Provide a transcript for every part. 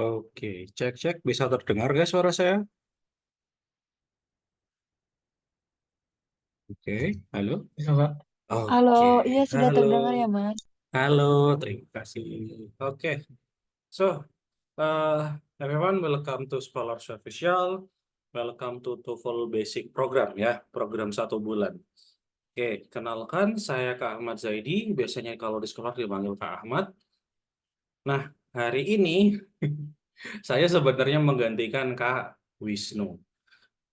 Oke, cek-cek. Bisa terdengar guys suara saya? Oke, halo. Bisa, Kak. Halo, Oke, iya sudah halo. terdengar ya, Mas. Halo, terima kasih. Oke, so, uh, everyone, welcome to Scholars Official. Welcome to TOEFL Basic Program ya, program 1 bulan. Oke, kenalkan saya Kak Ahmad Zaidi. Biasanya kalau di sekolah dipanggil Kak Ahmad. Nah, hari ini saya sebenarnya menggantikan Kak Wisnu.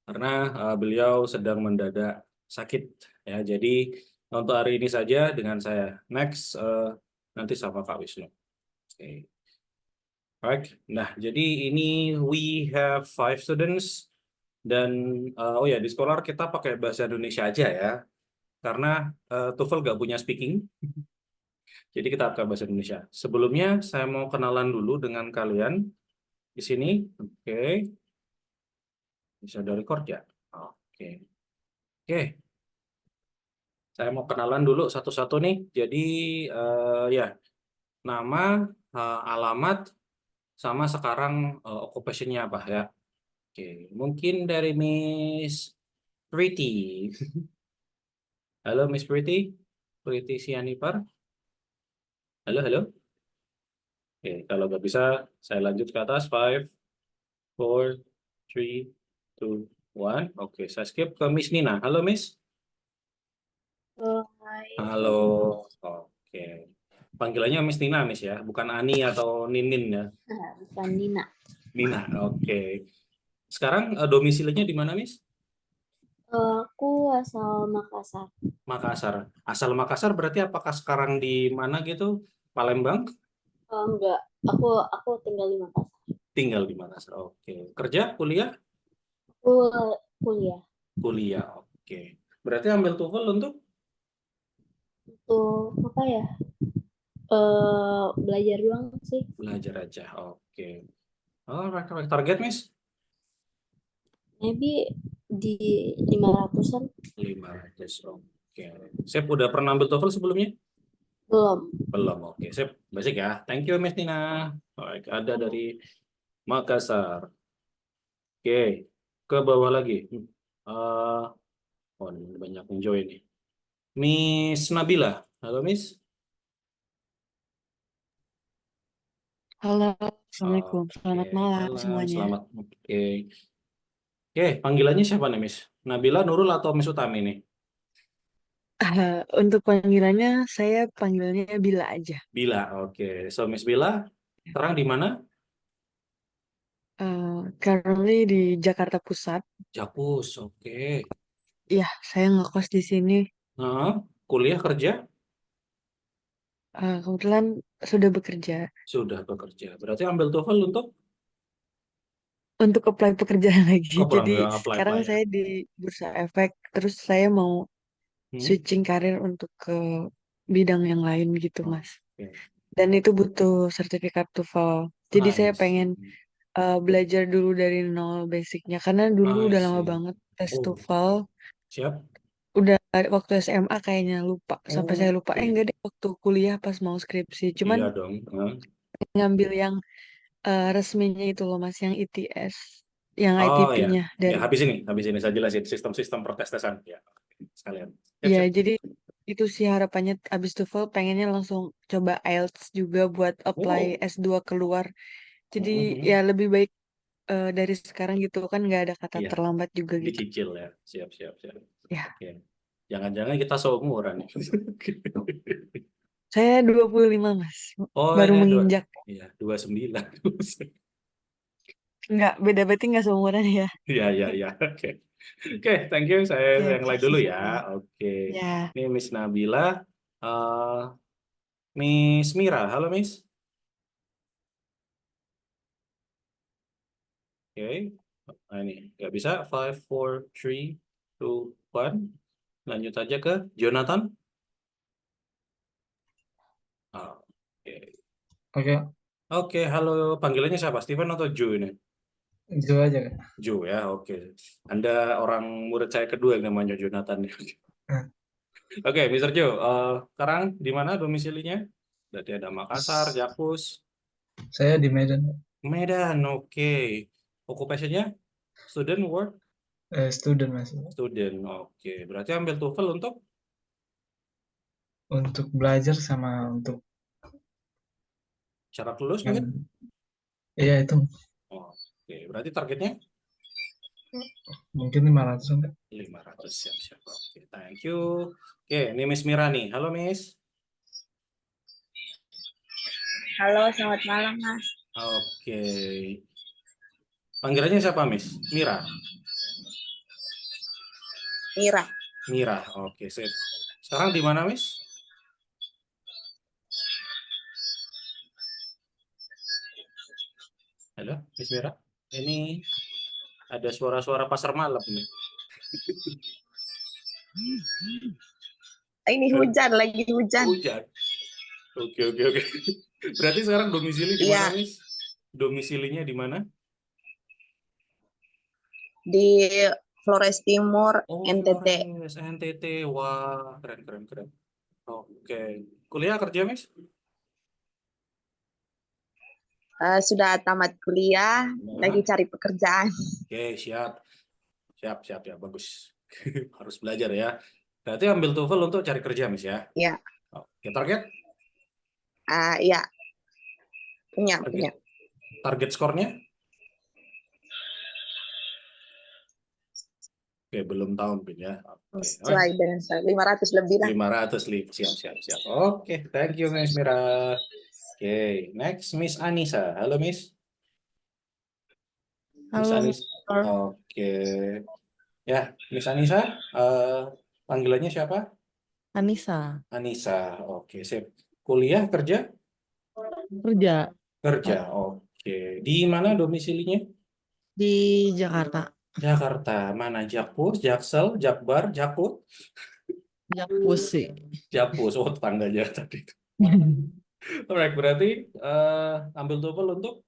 Karena beliau sedang mendadak sakit ya. Jadi untuk hari ini saja dengan saya. Next nanti sama Kak Wisnu. Oke. Baik. Nah, jadi ini we have 5 students dan oh ya di sekolah kita pakai bahasa Indonesia aja ya. Karena TOEFL nggak punya speaking. Jadi kita pakai bahasa Indonesia. Sebelumnya saya mau kenalan dulu dengan kalian di sini. Oke. Bisa ada record ya? Oke. Oke. Saya mau kenalan dulu satu-satu nih. Jadi ya nama, alamat, sama sekarang occupation-nya apa ya. Oke, mungkin dari Miss Pretty. Halo Miss Pretty, Pretty Sianipar. Halo, halo. Oke, kalau nggak bisa saya lanjut ke atas. 5, 4, 3, 2, 1. Oke, saya skip ke Miss Nina. Halo Miss. Hai. Halo. Oke. Panggilannya Miss Nina, Miss ya, bukan Ani atau Ninin ya. Bukan Nina. Nina, oke. Sekarang domisilinya di mana, Miss? Aku asal Makassar. Makassar. Asal Makassar berarti apakah sekarang di mana gitu? Palembang? Enggak, aku tinggal di Makassar. Tinggal di Makassar. Oke. Kerja, kuliah? Aku kuliah Kuliah, oke. Berarti ambil TOEFL untuk untuk apa ya? Belajar doang sih. belajar aja. Oke. Oh, target, Miss? Maybe di 500-an. 500. Oke. Saya udah pernah ambil TOEFL sebelumnya? Belum. Belum, oke. Sip, basic ya. Thank you, Miss Nina. Baik, ada dari Makassar. Oke, ke bawah lagi. Eh, oh, ini banyak yang join nih. Miss Nabila. Halo, Miss. Halo, Assalamualaikum. Oke, Selamat malam malam. semuanya. Selamat. Oke. Oke, panggilannya siapa nih, Miss? Nabila, Nurul, atau Miss Utami nih? Untuk panggilannya, saya panggilnya Bila aja. Bila, oke. So, Miss Bila, sekarang di mana? Currently di Jakarta Pusat. Japus, oke. Ya, saya ngekos di sini. Nah, kuliah, kerja? Kebetulan sudah bekerja. Sudah bekerja. Berarti ambil TOEFL untuk Untuk apply pekerjaan lagi. kepulang Jadi ya, apply sekarang ya. saya di Bursa Efek, terus saya mau Hmm? switching karir untuk ke bidang yang lain gitu, Mas. Oke. Dan itu butuh sertifikat TOEFL. Jadi saya I pengen see. belajar dulu dari nol basicnya, karena dulu I udah lama see. banget tes Oh, TOEFL. siap. Udah waktu SMA kayaknya lupa, sampai saya lupa. Oke. Enggak deh, waktu kuliah pas mau skripsi. Cuman Iya dong. Hah? ngambil yang resminya itu loh, Mas, yang ITS, yang Oh ya, ITP-nya ya dari. habis ini saya jelasin sistem-sistem pertesan ya sekalian. Siap, Ya, siap. jadi itu sih harapannya abis TOEFL pengennya langsung coba IELTS juga buat apply Oh. S2 keluar. Jadi ya Mhm. lebih baik dari sekarang gitu kan, nggak ada kata Iya, terlambat juga gitu. dicicil ya. Siap, siap, siap. Ya, Oke. Jangan-jangan kita seumuran. saya 25 Mas. Oh Baru ya, menginjak. iya 29. Nggak, beda berarti nggak seumuran ya. Iya, iya, iya. Oke. Oke, thank you. Saya Oke, yang oke, lain dulu ya. sama-sama. Oke. Ya, Ini Miss Nabila. eh Miss Mira. Halo, Miss. Oke. Nah, ini nggak bisa. 5, 4, 3, 2, 1. Lanjut aja ke Jonathan. Oke. Oke, Oke, halo. Panggilannya siapa? Steven atau Joe ini? itu aja, Kak. Joe ya, oke. Anda orang murid saya kedua yang namanya Jonathan. Nah, Oke, Mr. Joe. Sekarang di mana domisilinya? Berarti ada Makassar, s- Japus. saya di Medan. Medan, oke. Occupation-nya student work? Student Mas. Student, oke. Berarti ambil TOEFL Untuk belajar sama untuk syarat lulus yang mungkin? iya itu Oke, berarti targetnya mungkin 500 enggak? 500, siap-siap. Oke, thank you. Oke, ini Miss Mira nih. Halo, Miss. Halo, selamat malam, Mas. Oke. Panggilannya siapa, Miss? Mira? Mira. Mira, oke, sip. Sekarang di mana, Miss? Halo, Miss Mira? Ini ada suara-suara pasar malam nih. Ini hujan, lagi hujan. Hujan. Oke. Berarti sekarang domisili di mana, Iya, Miss? Domisilinya di mana? di Flores Timur, Oh, NTT. Flores, NTT. Wah, keren. Oke. Kuliah kerja, Miss? Sudah tamat kuliah, lagi cari pekerjaan. Oke, siap. Siap, ya, bagus. Harus belajar ya. Berarti ambil TOEFL untuk cari kerja, Miss ya? Ya, Oke, target? ya, punya. Target skornya? Oke, belum tahu mungkin ya. Oke. Sesuai dengan saya, 500 lebih lah. 500 lebih, siap. Oke, thank you, Miss Mira. Oke, next Miss Anissa. Halo, Miss. Miss Halo, Anissa. Mister. Oke. Ya, Miss Anissa, panggilannya siapa? Anissa. Anissa. Oke, sip. Kuliah, kerja? Kerja Kerja. Oke. Di mana domisilinya? di Jakarta. Jakarta. Mana? Jakpus, Jaksel, Jakbar, Jakut? Jakpus sih. Jakpus. Oh, tetangganya tadi. Alright, berarti ambil TOEFL untuk?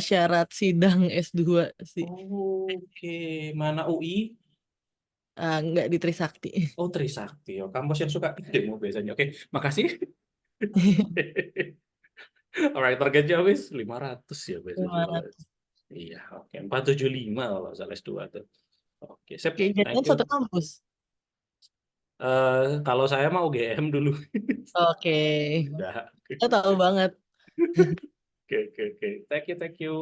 Syarat sidang S2 sih. Oke. Mana UI? Nggak di Trisakti. Oh, Trisakti. Oh, kampus yang suka demo biasanya. Oke, makasih. Alright, targetnya habis 500 ya biasanya. 500. Iya, oke. 475 kalau salah S2 tuh. Oke, sip. Oke, Thank jadinya you. satu kampus. Kalau saya mau UGM dulu. Oke. Udah. Kita tahu banget. Oke. Thank you.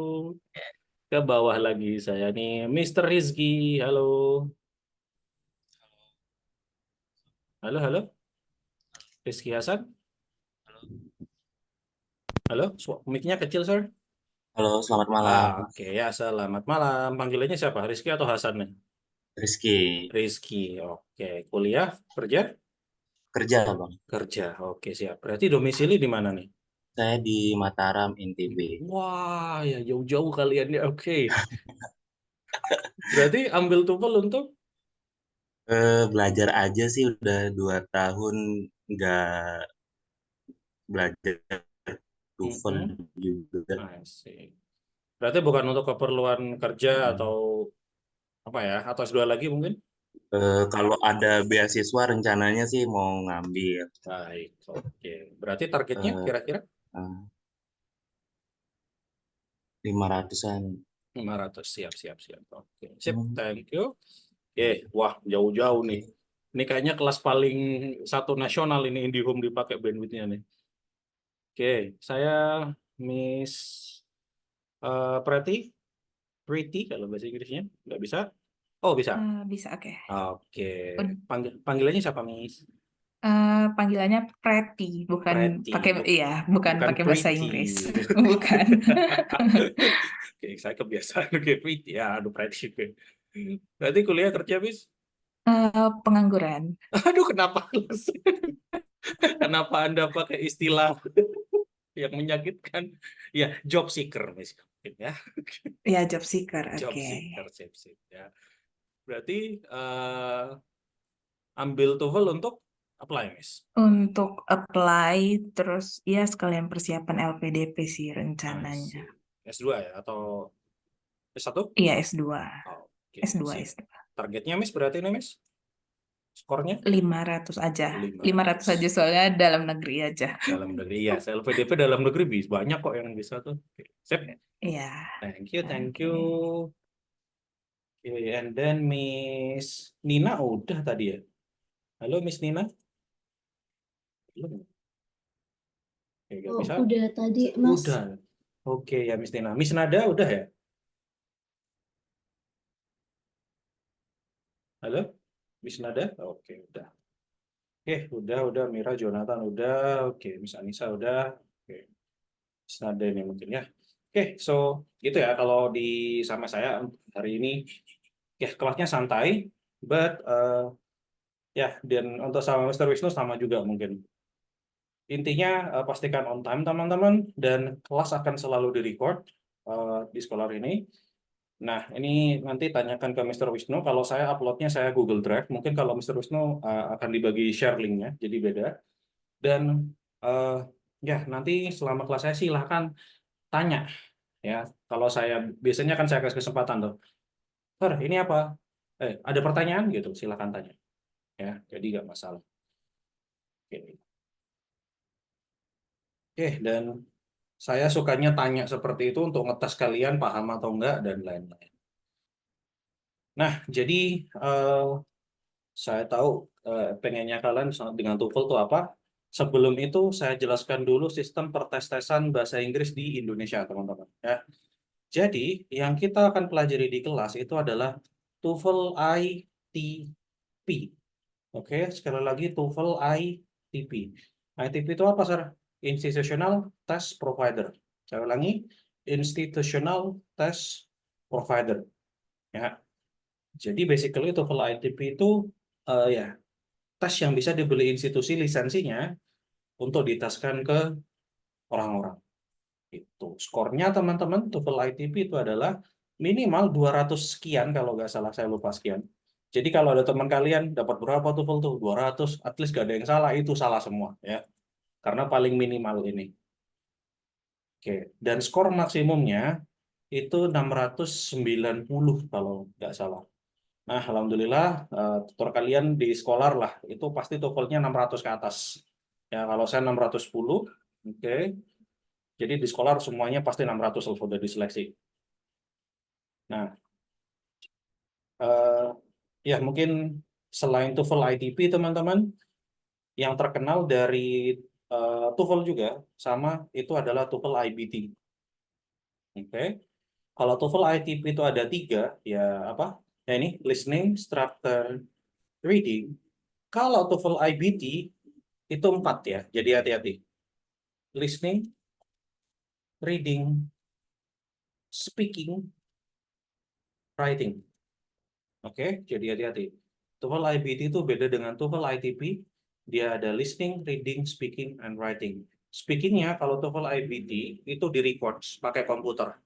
Ke bawah lagi saya nih, Mr. Rizky. Halo. Halo. Rizky Hasan. Halo, mic-nya kecil, sir. Halo, selamat malam. Oke, ya, selamat malam. Panggilannya siapa? Rizky atau Hasan nih? Rizky. Rizky, oke. Kuliah, kerja? Kerja, Bang. Kerja, oke, siap. Berarti domisili di mana nih? Saya di Mataram, NTB. Wah, ya jauh-jauh kalian ya, oke. Berarti ambil TOEFL untuk? Belajar aja sih udah 2 tahun nggak belajar TOEFL juga. I see. Berarti bukan untuk keperluan kerja atau apa ya? Atau S2 lagi mungkin? Kalau ada beasiswa rencananya sih mau ngambil. Baik, oke. Berarti targetnya Eh, kira-kira? 500-an. 500, siap. Oke, sip, thank you. Oke, wah, jauh-jauh nih. Ini kayaknya kelas paling satu nasional ini IndiHome dipakai bandwidth-nya nih. Oke, saya Miss Pretty kalau bahasa Inggrisnya. Nggak bisa? Oh, bisa. Bisa, oke. Oke. Panggilannya siapa, Miss? Panggilannya Pretty, bukan Pretty. bukan pakai bahasa pretty. Inggris. Bukan. Oke, saya kebiasaan. Oke, Pretty. Ya, aduh, Pretty. Oke. Berarti kuliah kerja, Miss? Pengangguran. Aduh, kenapa? Kenapa Anda pakai istilah yang menyakitkan? Ya, job seeker, Miss. Ya. Ya, job seeker, Job oke. seeker, sip. Ya. Berarti ambil TOEFL untuk apply, Miss? Untuk apply, terus ya sekalian persiapan LPDP sih I rencananya. see. S2 ya? Atau S1? Iya, S2. Oke, S2, siap. S2. Targetnya, Miss, berarti ini, Miss? Skornya 500 aja. 500 aja 500 soalnya dalam negeri aja. dalam negeri. Ya, LPDP dalam negeri banyak kok yang bisa tuh. Oke, sip. Iya. Thank you, thank Oke. you. Okay, and then Miss Nina udah tadi ya. Halo Miss Nina. Belum. Oke, nggak Oh, bisa. udah tadi, Mas. Udah. Oke ya Miss Nina. Miss Nada udah ya? Halo? Miss Nada? Oke, udah. Oke, udah. Mira, Jonathan udah. Oke, Miss Anissa udah. Oke. Miss Nada ini mungkin ya. Oke, so gitu ya kalau di sama saya hari ini ya kelasnya santai, but ya dan untuk sama Mr. Wisnu sama juga mungkin. Intinya pastikan on time teman-teman dan kelas akan selalu di-record di Scholar ini. Nah, ini nanti tanyakan ke Mr. Wisnu. Kalau saya uploadnya saya Google Drive. Mungkin kalau Mr. Wisnu akan dibagi share linknya, jadi beda. Dan ya nanti selama kelas saya silahkan tanya. Ya, kalau saya biasanya kan saya kasih kesempatan tuh. Sir, ini apa? Ada pertanyaan gitu, silahkan tanya. Ya, jadi nggak masalah. Oke, dan saya sukanya tanya seperti itu untuk ngetes kalian paham atau enggak dan lain-lain. Nah, jadi saya tahu pengennya kalian dengan TOEFL itu apa. Sebelum itu saya jelaskan dulu sistem pertes-tesan bahasa Inggris di Indonesia, teman-teman. Ya. Jadi, yang kita akan pelajari di kelas itu adalah TOEFL ITP. Oke, sekali lagi TOEFL ITP. ITP itu apa, Sir? Institutional Test Provider. Saya ulangi, Institutional Test Provider. Ya. Jadi basically TOEFL ITP itu ya tes yang bisa dibeli institusi lisensinya untuk diteskan ke orang-orang. Itu skornya teman-teman TOEFL ITP itu adalah minimal 200 sekian kalau nggak salah, saya lupa sekian. Jadi kalau ada teman kalian dapat berapa TOEFL tuh 200, at least nggak ada yang salah, itu salah semua ya. Karena paling minimal ini. Oke, dan skor maksimumnya itu 690 kalau nggak salah. Nah, alhamdulillah tutor kalian di Scholar lah, itu pasti TOEFL-nya 600 ke atas. Ya, kalau saya 610, oke. Jadi di Scholar semuanya pasti 600 sudah diseleksi. Nah, ya mungkin selain TOEFL ITP teman-teman, yang terkenal dari TOEFL juga sama itu adalah TOEFL IBT. Oke. Kalau TOEFL ITP itu ada 3, ya apa? Ya ini listening, structure, reading. Kalau TOEFL IBT itu 4 ya, jadi hati-hati. Listening, reading, speaking, writing. Oke, jadi hati-hati. TOEFL IBT itu beda dengan TOEFL ITP. Dia ada listening, reading, speaking, and writing. Speakingnya kalau TOEFL IBT itu di-record pakai komputer.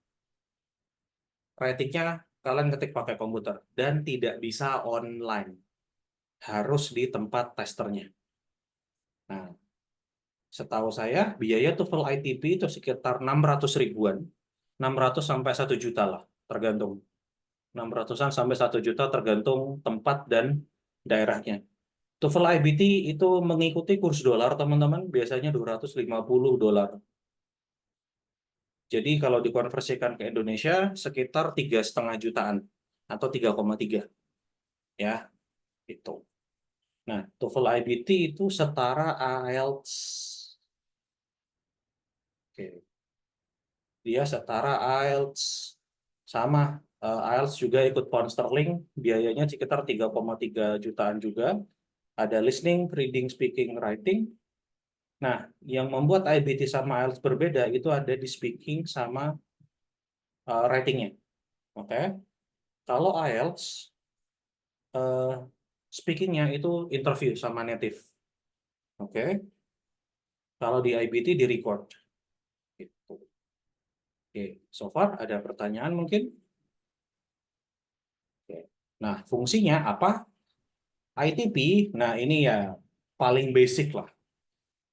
Writingnya kalian ketik pakai komputer dan tidak bisa online. Harus di tempat testernya. Nah, setahu saya biaya TOEFL ITP itu sekitar 600 ribuan. 600 sampai 1 juta lah, tergantung. 600-an sampai 1 juta tergantung tempat dan daerahnya. TOEFL IBT itu mengikuti kurs dolar, teman-teman, biasanya $250. Jadi kalau dikonversikan ke Indonesia sekitar 3,5 jutaan atau 3,3. Ya, itu. Nah, TOEFL IBT itu setara IELTS. Oke. Dia setara IELTS. Sama, IELTS juga ikut pound sterling, biayanya sekitar 3,3 jutaan juga. Ada listening, reading, speaking, writing. Nah, yang membuat IBT sama IELTS berbeda itu ada di speaking sama writing-nya. Oke. Kalau IELTS, speaking-nya itu interview sama native. Oke. Kalau di IBT di record. Gitu. Oke, so far ada pertanyaan mungkin? Oke. Nah, fungsinya apa? ITP, nah ini ya paling basic lah.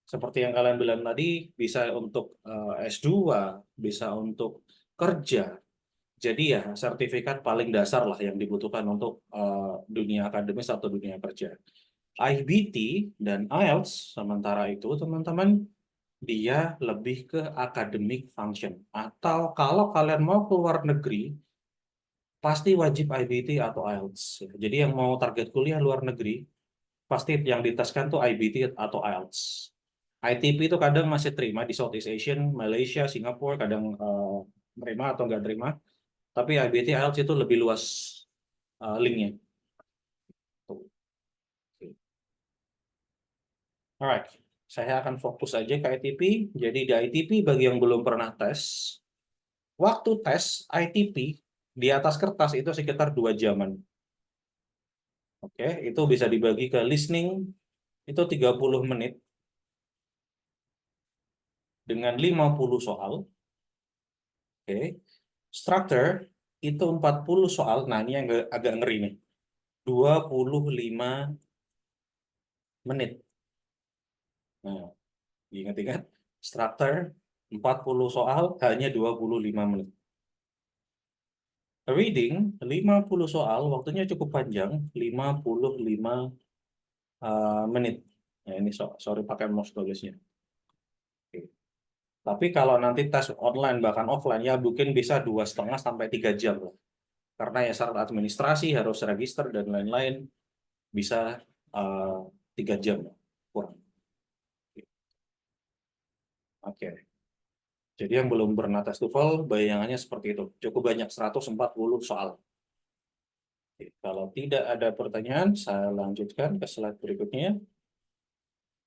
Seperti yang kalian bilang tadi, bisa untuk S2, bisa untuk kerja. Jadi ya sertifikat paling dasar lah yang dibutuhkan untuk dunia akademis atau dunia kerja. IBT dan IELTS sementara itu teman-teman dia lebih ke academic function. Atau kalau kalian mau keluar negeri pasti wajib IBT atau IELTS. Jadi yang mau target kuliah luar negeri pasti yang diteskan tuh IBT atau IELTS. ITP itu kadang masih terima di Southeast Asian, Malaysia, Singapura kadang terima atau nggak terima. Tapi IBT IELTS itu lebih luas linknya. Tuh. Alright, saya akan fokus aja ke ITP. Jadi di ITP bagi yang belum pernah tes, waktu tes ITP di atas kertas itu sekitar 2 jaman. Oke, itu bisa dibagi ke listening itu 30 menit dengan 50 soal. Oke. Structure itu 40 soal. Nah, ini yang agak ngeri nih. 25 menit. Nah, ingat-ingat structure 40 soal hanya 25 menit. Reading 50 soal waktunya cukup panjang, 55 menit. Nah, ini sorry pakai mouse tulisnya. Oke. Tapi kalau nanti tes online bahkan offline ya mungkin bisa 2,5 sampai 3 jam lah. Karena ya syarat administrasi harus register dan lain-lain bisa 3 jam kurang. Oke. Jadi yang belum pernah tes TOEFL bayangannya seperti itu. Cukup banyak 140 soal. Oke. Kalau tidak ada pertanyaan, saya lanjutkan ke slide berikutnya.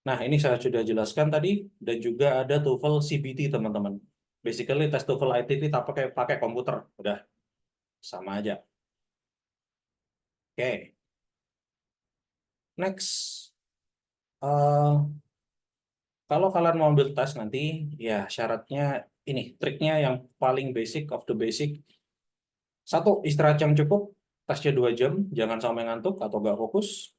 Nah, ini saya sudah jelaskan tadi dan juga ada TOEFL CBT teman-teman. Basically tes TOEFL ITP tak pakai komputer, udah sama aja. Oke. Next. Kalau kalian mau ambil tes nanti, ya syaratnya ini, triknya yang paling basic of the basic. 1, istirahat yang cukup, tesnya 2 jam, jangan sampai ngantuk atau nggak fokus.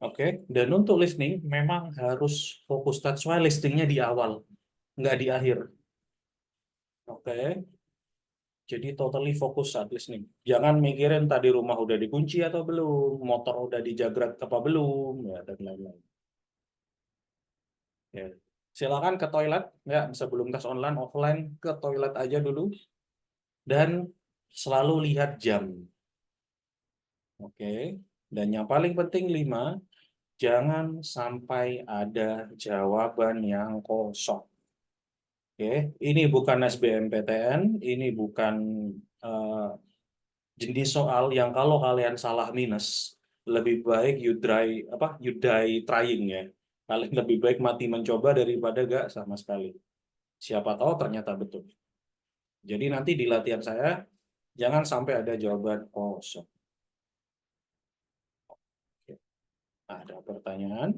Oke, dan untuk listening memang harus fokus. That's why listeningnya di awal, nggak di akhir. Oke, jadi totally fokus saat listening. Jangan mikirin tadi rumah udah dikunci atau belum, motor udah dijagrak apa belum, ya dan lain-lain. Ya. Silakan ke toilet, ya sebelum tes online, offline, ke toilet aja dulu. Dan selalu lihat jam. Oke, dan yang paling penting 5, jangan sampai ada jawaban yang kosong. Oke, ini bukan SBMPTN, ini bukan jenis soal yang kalau kalian salah minus, lebih baik you die trying ya. Kalian lebih baik mati mencoba daripada gak sama sekali. Siapa tahu ternyata betul. Jadi nanti di latihan saya jangan sampai ada jawaban kosong. Ada pertanyaan?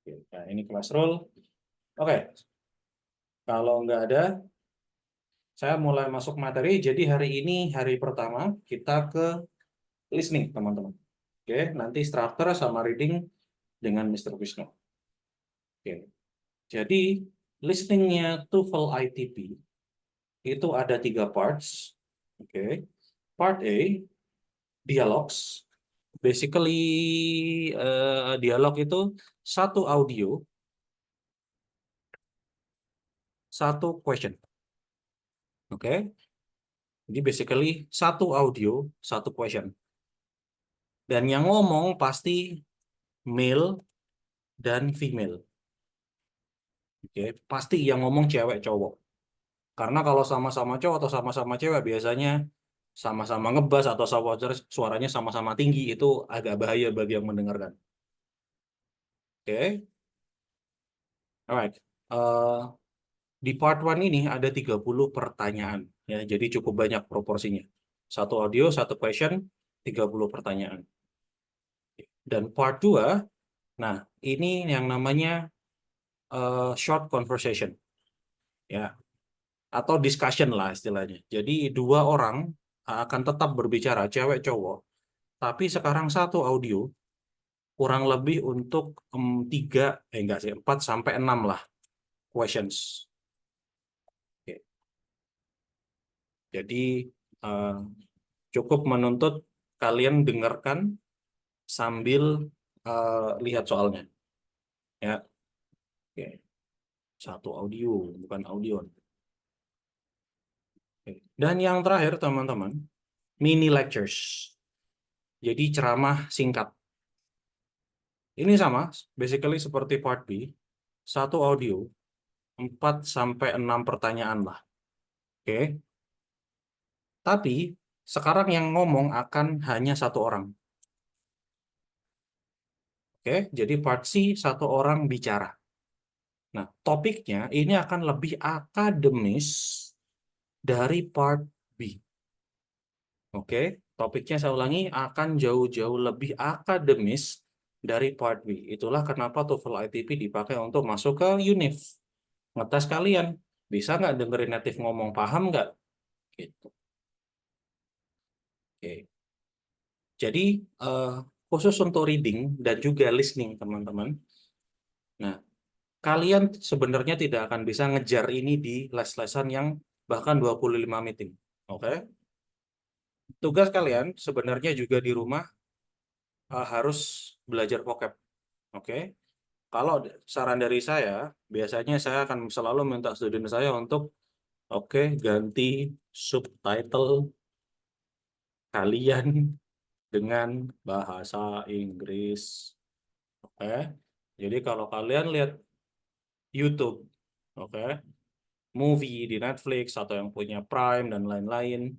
Oke, nah ini kelas roll. Oke, kalau nggak ada, saya mulai masuk materi. Jadi hari ini hari pertama kita ke listening, teman-teman. Oke, nanti structure sama reading dengan Mr. Wisnu. Oke, jadi listeningnya TOEFL ITP itu ada 3 parts. Oke, part A, dialogs. Basically, dialog itu 1 audio, 1 question. Oke, jadi basically 1 audio, 1 question. Dan yang ngomong pasti male dan female. Oke, pasti yang ngomong cewek cowok. Karena kalau sama-sama cowok atau sama-sama cewek biasanya sama-sama ngebas atau suaranya sama-sama tinggi, itu agak bahaya bagi yang mendengarkan. Oke. Alright. Di part 1 ini ada 30 pertanyaan ya. Jadi cukup banyak proporsinya. 1 audio, 1 question, 30 pertanyaan. Dan part 2, nah ini yang namanya short conversation. Ya. Atau discussion lah istilahnya. Jadi 2 orang akan tetap berbicara, cewek cowok. Tapi sekarang 1 audio kurang lebih untuk 4 sampai 6 lah questions. Oke. Jadi cukup menuntut kalian dengarkan sambil lihat soalnya. Ya, oke. Satu audio, bukan audio. Oke. Dan yang terakhir teman-teman, mini lectures. Jadi ceramah singkat. Ini sama, basically seperti part B, satu audio, 4-6 pertanyaan lah. Oke. Tapi sekarang yang ngomong akan hanya satu orang. Oke, jadi part C satu orang bicara. Nah, topiknya ini akan lebih akademis dari part B. Oke, topiknya saya ulangi akan jauh-jauh lebih akademis dari part B. Itulah kenapa TOEFL ITP dipakai untuk masuk ke UNIF. Ngetes kalian, bisa nggak dengerin native ngomong, paham nggak? Gitu. Oke. Jadi khusus untuk reading dan juga listening, teman-teman. Nah, kalian sebenarnya tidak akan bisa ngejar ini di les-lesan yang bahkan 25 meeting. Oke? Tugas kalian sebenarnya juga di rumah harus belajar vocab. Oke? Kalau saran dari saya, biasanya saya akan selalu minta student saya untuk ganti subtitle kalian dengan bahasa Inggris. Oke? Jadi kalau kalian lihat YouTube, movie di Netflix atau yang punya Prime dan lain-lain,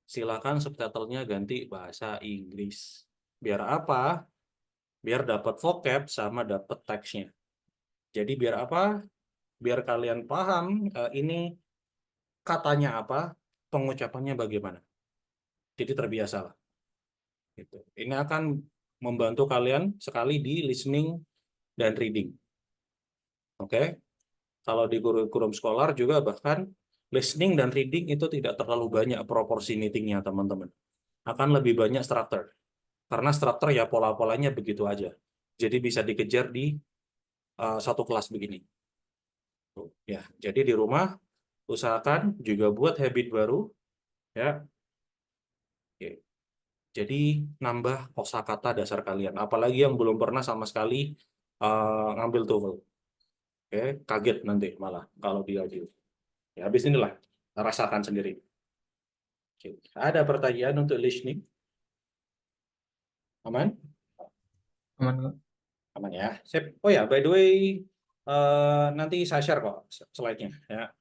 silakan subtitlenya ganti bahasa Inggris. Biar apa? Biar dapat vocab sama dapat teksnya. Jadi biar apa? Biar kalian paham ini katanya apa, pengucapannya bagaimana. Jadi terbiasa lah. Gitu. Ini akan membantu kalian sekali di listening dan reading. Oke? Kalau di kurikulum sekolah juga bahkan listening dan reading itu tidak terlalu banyak proporsi meetingnya, teman-teman. Akan lebih banyak struktur. Karena struktur ya pola-polanya begitu aja. Jadi bisa dikejar di satu kelas begini. Ya, jadi di rumah usahakan juga buat habit baru, ya. Oke. Jadi nambah kosakata dasar kalian. Apalagi yang belum pernah sama sekali ngambil TOEFL. Oke, kaget nanti malah kalau di audio. Ya, habis inilah rasakan sendiri. Oke. Ada pertanyaan untuk listening? Aman? Aman kok. Aman ya. Sip. Oh ya, by the way, nanti saya share kok slide-nya ya.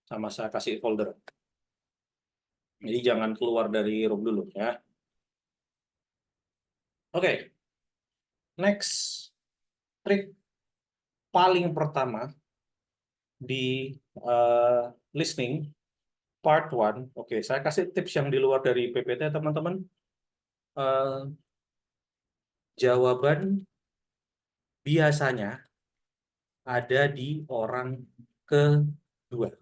Sama saya kasih folder. Jadi jangan keluar dari room dulu ya. Oke. Next trik paling pertama di listening part 1. Oke, saya kasih tips yang di luar dari PPT, teman-teman. Jawaban biasanya ada di orang kedua.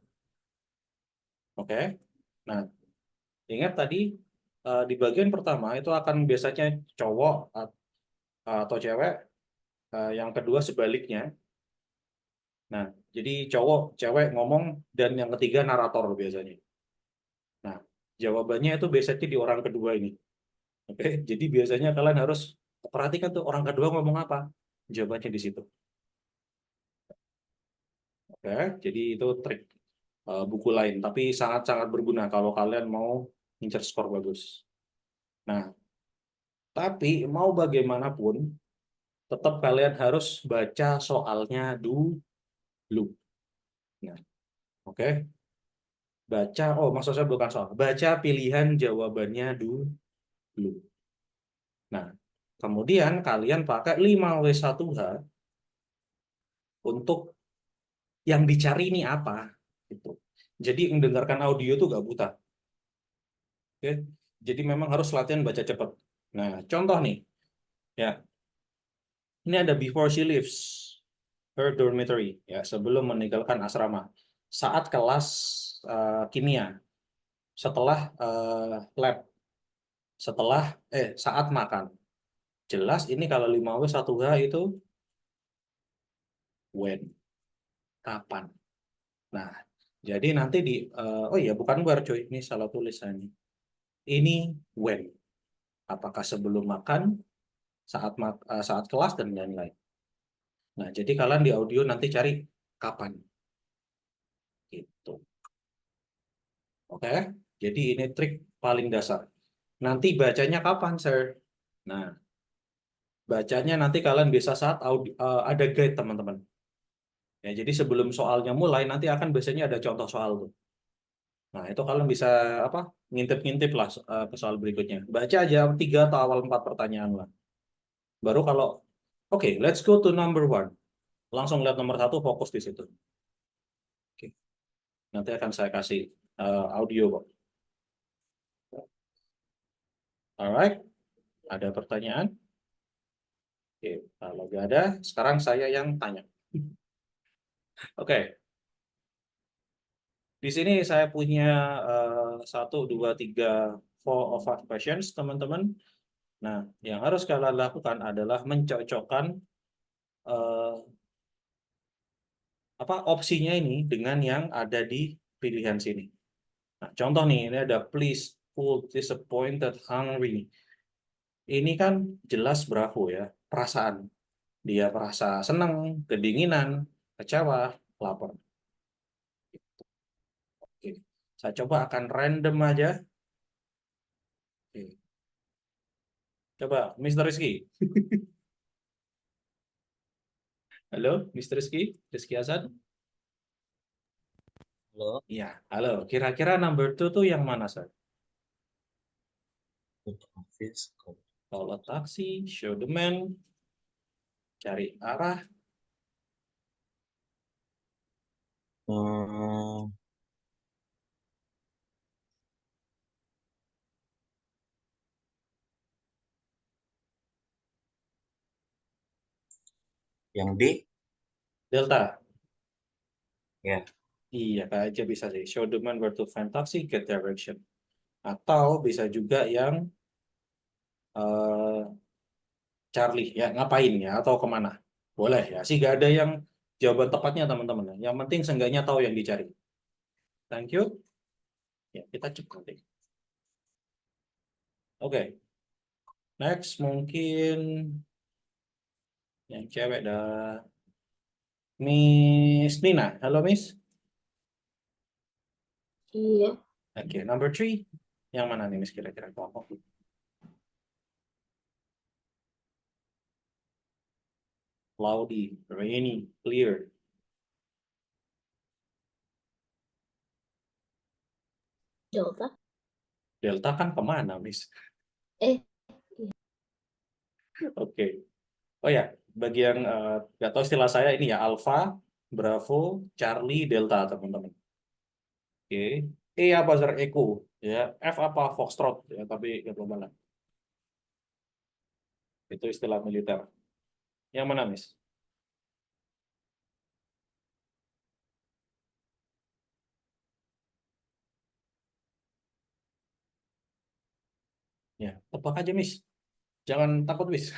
Oke. Nah, ingat tadi di bagian pertama itu akan biasanya cowok atau cewek, yang kedua sebaliknya. Nah, jadi cowok, cewek ngomong, dan yang ketiga narator biasanya. Nah, jawabannya itu biasanya di orang kedua ini. Oke, jadi biasanya kalian harus perhatikan tuh orang kedua ngomong apa. Jawabannya di situ. Oke, jadi itu trik buku lain, tapi sangat-sangat berguna kalau kalian mau incer skor bagus. Nah, tapi mau bagaimanapun, tetap kalian harus baca soalnya dulu. Nah, oke. Baca, maksud saya bukan soal. Baca pilihan jawabannya dulu. Nah, kemudian kalian pakai 5W1H untuk yang dicari ini apa. Gitu. Jadi mendengarkan audio itu nggak buta. Oke. Jadi memang harus latihan baca cepat. Nah, contoh nih. Ya. Ini ada before she leaves her dormitory, ya, sebelum meninggalkan asrama. Saat kelas kimia, setelah lab, saat makan. Jelas ini kalau 5W1H itu when, kapan. Nah, jadi nanti bukan where cuy, ini salah tulisannya. Ini when. Apakah sebelum makan, saat kelas dan lain-lain. Nah, jadi kalian di audio nanti cari kapan. Gitu. Oke, jadi ini trik paling dasar. Nanti bacanya kapan, sir? Nah, bacanya nanti kalian bisa saat ada guide, teman-teman. Ya, jadi sebelum soalnya mulai, nanti akan biasanya ada contoh soal tuh. Nah, itu kalian bisa ngintip-ngintip lah ke soal berikutnya. Baca aja 3 atau awal 4 pertanyaan lah. Baru kalau, oke, let's go to number 1. Langsung lihat nomor 1, fokus di situ. Oke. Nanti akan saya kasih audio kok. Alright, ada pertanyaan? Oke, kalau nggak ada, sekarang saya yang tanya. Oke, di sini saya punya 1, 2, 3, 4 or 5 questions, teman-teman. Nah, yang harus kalian lakukan adalah mencocokkan opsinya ini dengan yang ada di pilihan sini. Nah, contoh nih, ini ada please, full, disappointed, hungry. Ini kan jelas bravo ya, perasaan. Dia merasa senang, kedinginan, kecewa, lapar. Oke. Saya coba akan random aja. Oke. Coba, Mr. Rizky. Halo, Mr. Rizky? Rizky Hasan? Halo, Iya, halo. Kira-kira number 2 tuh yang mana, Sir? good office. Call a taxi, show the man, cari arah. Hmm, yang D, Delta. ya. Iya, Kak aja bisa sih. Show the man where to find taxi, get direction. Atau bisa juga yang Charlie, ya ngapain ya, atau kemana. Boleh ya, sih gak ada yang jawaban tepatnya, teman-teman. Yang penting seenggaknya tahu yang dicari. Thank you. Ya, kita cek nanti. Oke. Next, mungkin yang cewek dah. Miss Nina. Halo, Miss. Iya, Oke, number 3. Yang mana nih, Miss, kira-kira kelompok? Cloudy, rainy, clear. Delta. Delta kan kemana, Miss? Eh, Oke. Oh ya, bagi yang nggak tahu istilah saya ini ya, Alpha, Bravo, Charlie, Delta, teman-teman. Oke. E apa, Sir? Echo. Ya. F apa? Foxtrot. Ya, tapi nggak tahu mana. Itu istilah militer. Yang mana, Miss? Ya, tebak aja, Miss. Jangan takut, Miss.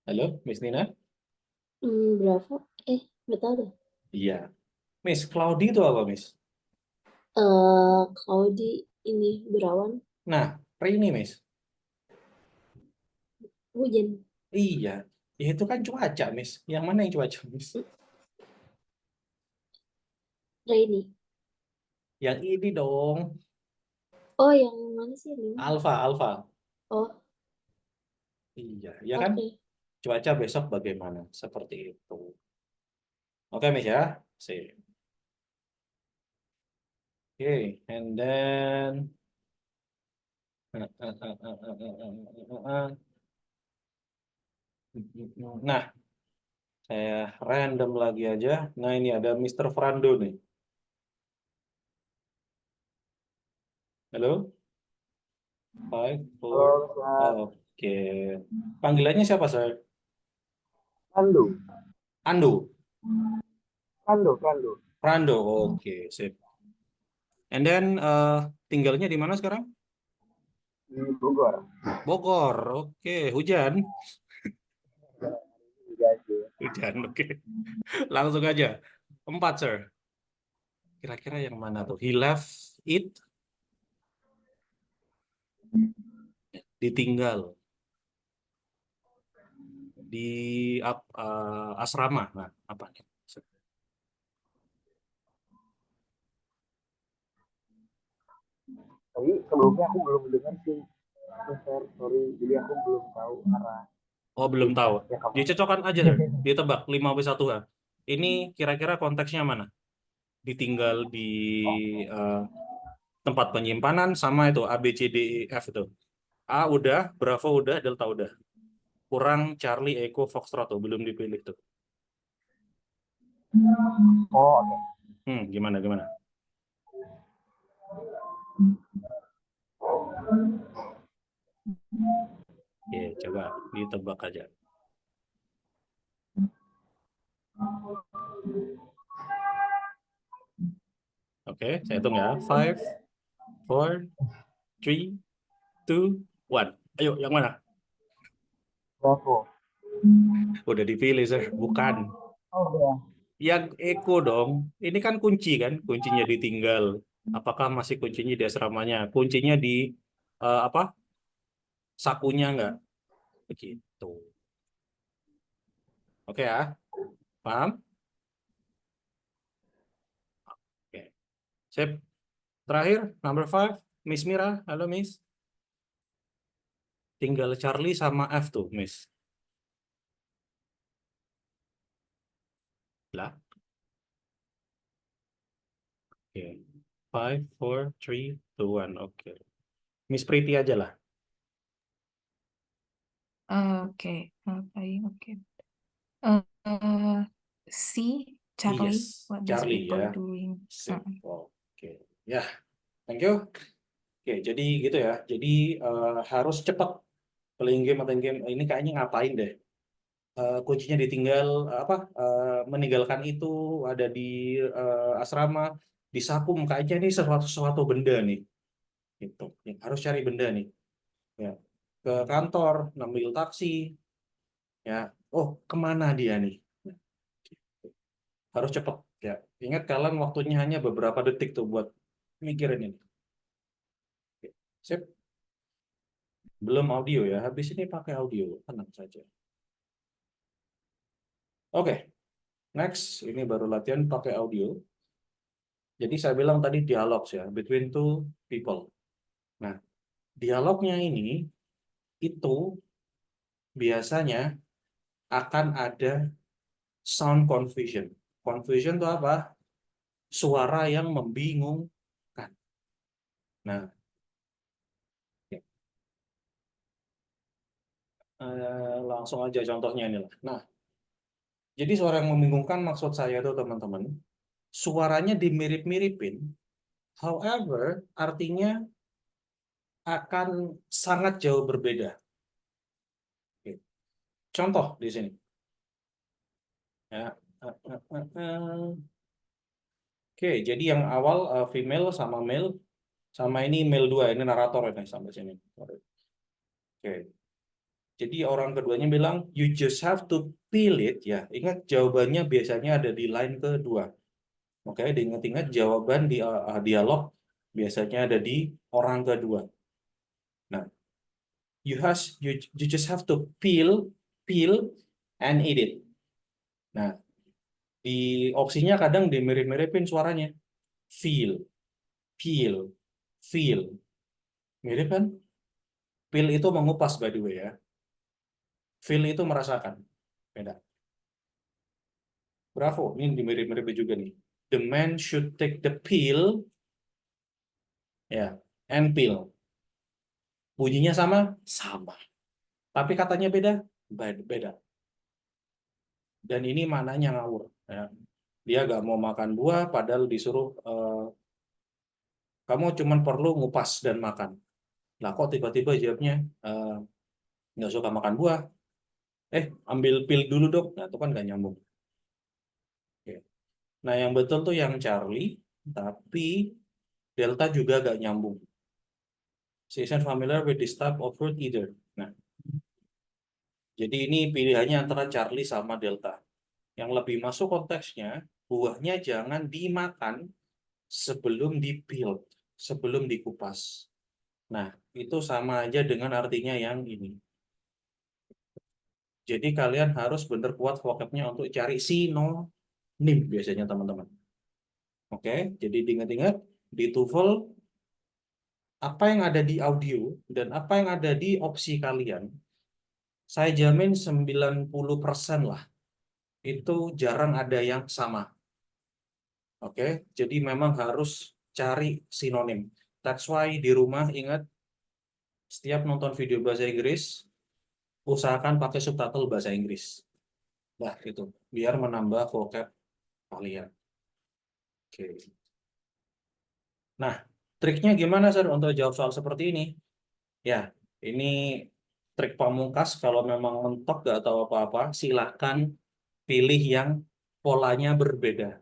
Halo, Miss Nina? Bravo. Nggak tahu deh. Iya. Miss, cloudy itu apa, Miss? Kalau di ini berawan, Nah, rainy, Miss. hujan. Iya. Ya, itu kan cuaca, Miss. Yang mana yang cuaca, Miss? Rainy. Yang ini dong. Oh, yang mana sih ini? Alpha, Alpha. Oh, Iya, ya oke. kan? Cuaca besok bagaimana? Seperti itu. Oke, Miss ya. Sip. Oke, and then nah, saya random lagi aja. Nah, ini ada Mr. Frando nih. Halo? 5, 4. Oke. Panggilannya siapa, Sir? Pandu, Ando. Pandu, Frando. Oke, sip. And then tinggalnya di mana sekarang? di Bogor. Bogor. Oke, hujan. Gaji. Hujan, oke. Langsung aja. 4, Sir. Kira-kira yang mana tuh? He left it. ditinggal di asrama. Nah, apa nih? Tapi sebelumnya aku belum dengar sih. Sorry, jadi aku belum tahu arah Oh, belum tahu. ya kamu. Dicocokkan aja deh. Ditebak 5W1H. Ini kira-kira konteksnya mana? Ditinggal di tempat penyimpanan sama itu A, B, C, D, E, F itu. A udah, Bravo udah, Delta udah. Kurang Charlie, Echo, Foxtrot tuh, belum dipilih tuh. Oh, oke. Gimana? Oke, coba ditebak aja. Oke, saya hitung ya. 5, 4, 3, 2, 1. Ayo, yang mana? Bravo. Udah dipilih, sir. Bukan. Oh, udah. Yang Eko dong. Ini kan kunci kan? Kuncinya ditinggal. Apakah masih kuncinya di asramanya? Kuncinya di apa? Sakunya nggak? Begitu. Oke ya? Paham? Oke. Sip. Terakhir, number 5. Miss Mira. Halo, Miss. Tinggal Charlie sama F tuh, Miss. Lah. Oke. 5, 4, 3, 2, 1. Oke. Miss Pretty aja lah. Oke, oke. C, Charlie, Yes, what these Charlie people ya. doing? Sip. Oke. Ya, thank you. Oke, jadi gitu ya. Jadi harus cepat playing game atau game ini kayaknya ngapain deh. Kuncinya ditinggal meninggalkan itu ada di asrama di Sakum kayaknya ini sesuatu benda nih. Gitu. Ya, harus cari benda nih. Ya. Ke kantor, ngambil taksi. Ya. Oh, kemana dia nih? Nah, gitu. Harus cepat ya. Ingat kalian waktunya hanya beberapa detik tuh buat mikirin ini. Oke. Sip. Belum audio ya. Habis ini pakai audio. Tenang saja. Oke. Next, ini baru latihan pakai audio. Jadi saya bilang tadi dialog ya, between two people. Nah, dialognya ini itu biasanya akan ada sound confusion. Confusion itu apa? Suara yang membingungkan. Nah, langsung aja contohnya inilah. Nah, jadi suara yang membingungkan maksud saya tuh teman-teman, suaranya dimirip-miripin, however, artinya akan sangat jauh berbeda. Oke. Contoh di sini. Ya. Oke, jadi yang awal female sama male, sama ini male 2, ini narator ini sampai sini. Oke. Jadi orang keduanya bilang, you just have to feel it, ya. Ingat jawabannya biasanya ada di line kedua. Oke, diingat-ingat jawaban di dialog biasanya ada di orang kedua. Nah, you just have to feel and eat it. Nah, di opsinya kadang dimirip-miripin suaranya. Feel, feel. Mirip kan? Feel itu mengupas by the way ya. Feel itu merasakan. Beda. Bravo, ini dimirip-mirip juga nih. The man should take the pill. Ya, and pill. Bunyinya sama? Sama. Tapi katanya beda? Beda. Dan ini maknanya ngawur. Ya. Dia gak mau makan buah, padahal disuruh kamu cuma perlu ngupas dan makan. Lah kok tiba-tiba jawabnya nggak suka makan buah? Ambil pil dulu dok. Nah itu kan nggak nyambung. Oke. Nah yang betul tuh yang Charlie, tapi Delta juga gak nyambung. She isn't familiar with this type of fruit either. Nah, jadi ini pilihannya antara Charlie sama Delta. Yang lebih masuk konteksnya, buahnya jangan dimakan sebelum dipil, sebelum dikupas. Nah, itu sama aja dengan artinya yang ini. Jadi kalian harus benar kuat vocabnya untuk cari sinonim biasanya teman-teman. Oke, jadi diingat-ingat di TOEFL apa yang ada di audio dan apa yang ada di opsi kalian, saya jamin 90% lah itu jarang ada yang sama. Oke, jadi memang harus cari sinonim. That's why di rumah ingat setiap nonton video bahasa Inggris usahakan pakai subtitle bahasa Inggris. Nah, itu biar menambah vocab kalian. Oke. Nah, triknya gimana, Sir, untuk jawab soal seperti ini? Ya, ini trik pamungkas. Kalau memang mentok gak tahu apa-apa, silahkan pilih yang polanya berbeda.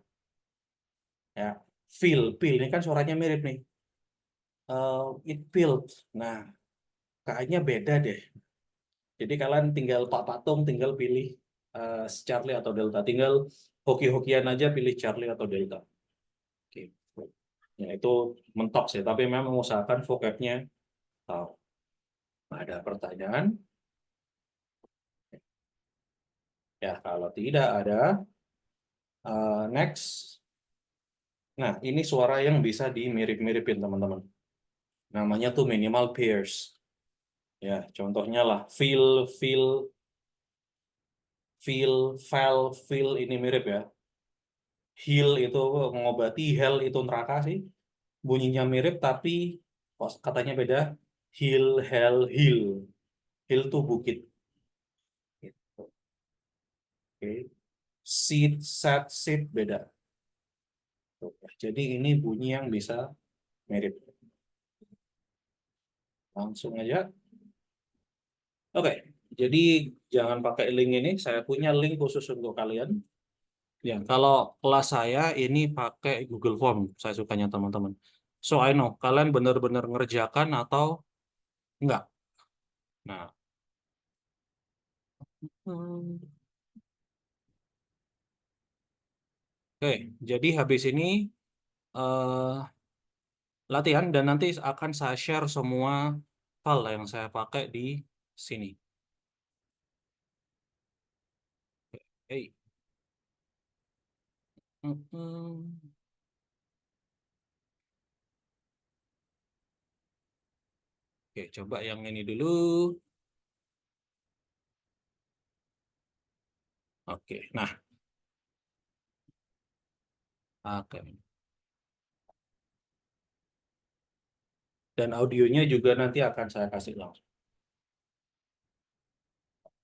Ya, feel ini kan suaranya mirip nih. It feels. Nah, kayaknya beda deh. Jadi kalian tinggal Pak Patung, tinggal pilih Charlie atau Delta. Tinggal hoki-hokian aja pilih Charlie atau Delta. Oke. Ya, itu mentok sih, tapi memang usahakan vocabnya tahu. Ada pertanyaan? Ya, kalau tidak ada, next. Nah, ini suara yang bisa dimirip-miripin, teman-teman. Namanya tuh minimal pairs. Ya, contohnya lah, feel, ini mirip ya. Heal itu mengobati, hell itu neraka sih. Bunyinya mirip, tapi katanya beda. Hill, hell, hill. Hill tuh bukit. Gitu. Oke. Seat, set, sit beda. Jadi ini bunyi yang bisa mirip. Langsung aja. Oke, jadi jangan pakai link ini. Saya punya link khusus untuk kalian. Ya, kalau kelas saya ini pakai Google Form. Saya sukanya teman-teman. So I know kalian benar-benar ngerjakan atau enggak. Nah, oke, jadi habis ini latihan dan nanti akan saya share semua hal yang saya pakai di sini. Hey. Oke, coba yang ini dulu. Oke, nah. Oke. Dan audionya juga nanti akan saya kasih langsung.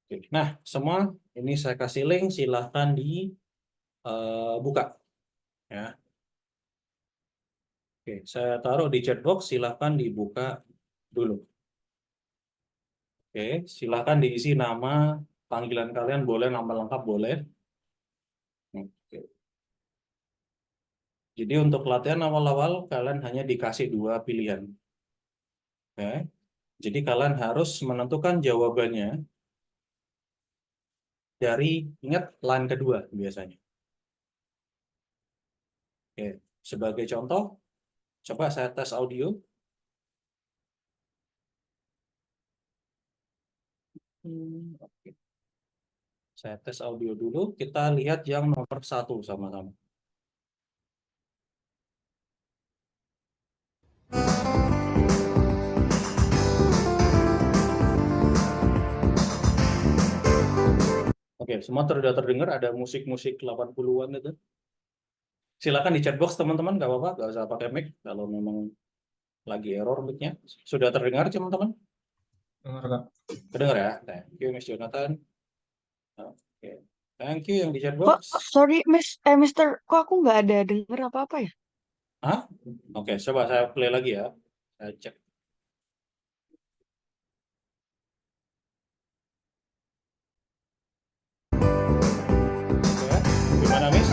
Oke. Nah, semua ini saya kasih link, silahkan dibuka. Ya. Oke, saya taruh di chat box, silahkan dibuka dulu. Oke, silahkan diisi nama, panggilan kalian boleh, nama lengkap boleh. Oke. Jadi untuk latihan awal-awal, kalian hanya dikasih 2 pilihan. Oke. Jadi kalian harus menentukan jawabannya dari, ingat, line kedua biasanya. Oke, sebagai contoh, coba saya tes audio. Oke. Saya tes audio dulu, kita lihat yang nomor 1 sama-sama. Oke, semua sudah terdengar ada musik-musik 80-an itu. Silakan di chatbox teman-teman, nggak apa-apa, nggak usah pakai mic kalau memang lagi error mic-nya. Sudah terdengar teman-teman? Dengar, Kak. Terdengar ya? Thank you, Miss Jonathan. Oke, thank you yang di Kok, chatbox. sorry, Mister, kok aku nggak ada denger apa-apa ya? Hah? Oke, coba saya play lagi ya. Saya cek. Oke, gimana, Miss?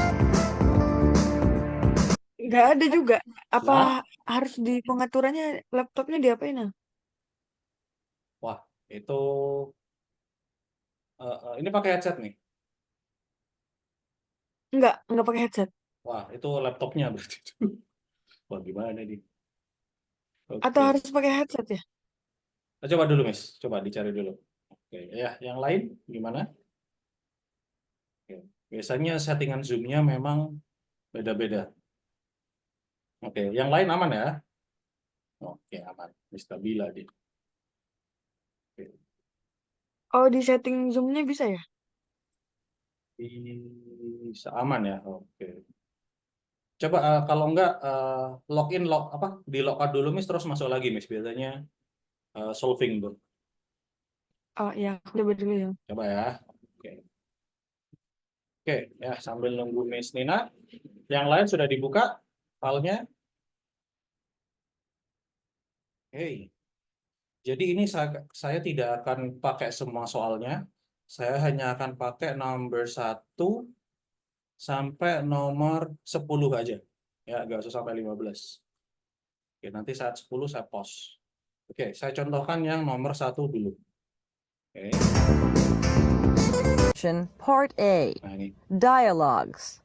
Nggak ada juga. Apa Nah, harus di pengaturannya laptopnya diapain ya? wah, itu ini pakai headset nih. Nggak pakai headset. Wah, itu laptopnya berarti. Wah, gimana nih? Atau Oke. harus pakai headset ya? Coba dulu, Miss. Coba dicari dulu. Oke, ya, yang lain gimana? Oke. Biasanya settingan Zoom-nya memang beda-beda. Oke, yang lain aman ya? Oke, aman. Stabila dia. Oke. Oh, di setting Zoom-nya bisa ya? Bisa aman ya? Oke. Coba kalau enggak login di logout dulu Miss terus masuk lagi Miss biasanya solving tuh. Oh iya, aku coba dulu ya. Coba ya. Oke. Oke, ya sambil nunggu Miss Nina, yang lain sudah dibuka filenya. Oke. Jadi ini saya tidak akan pakai semua soalnya. Saya hanya akan pakai nomor 1 sampai nomor 10 aja. Ya, nggak usah sampai 15. Oke, nanti saat 10 saya pause. Oke, saya contohkan yang nomor 1 dulu. Oke. Part A. Nah, ini. Dialogues.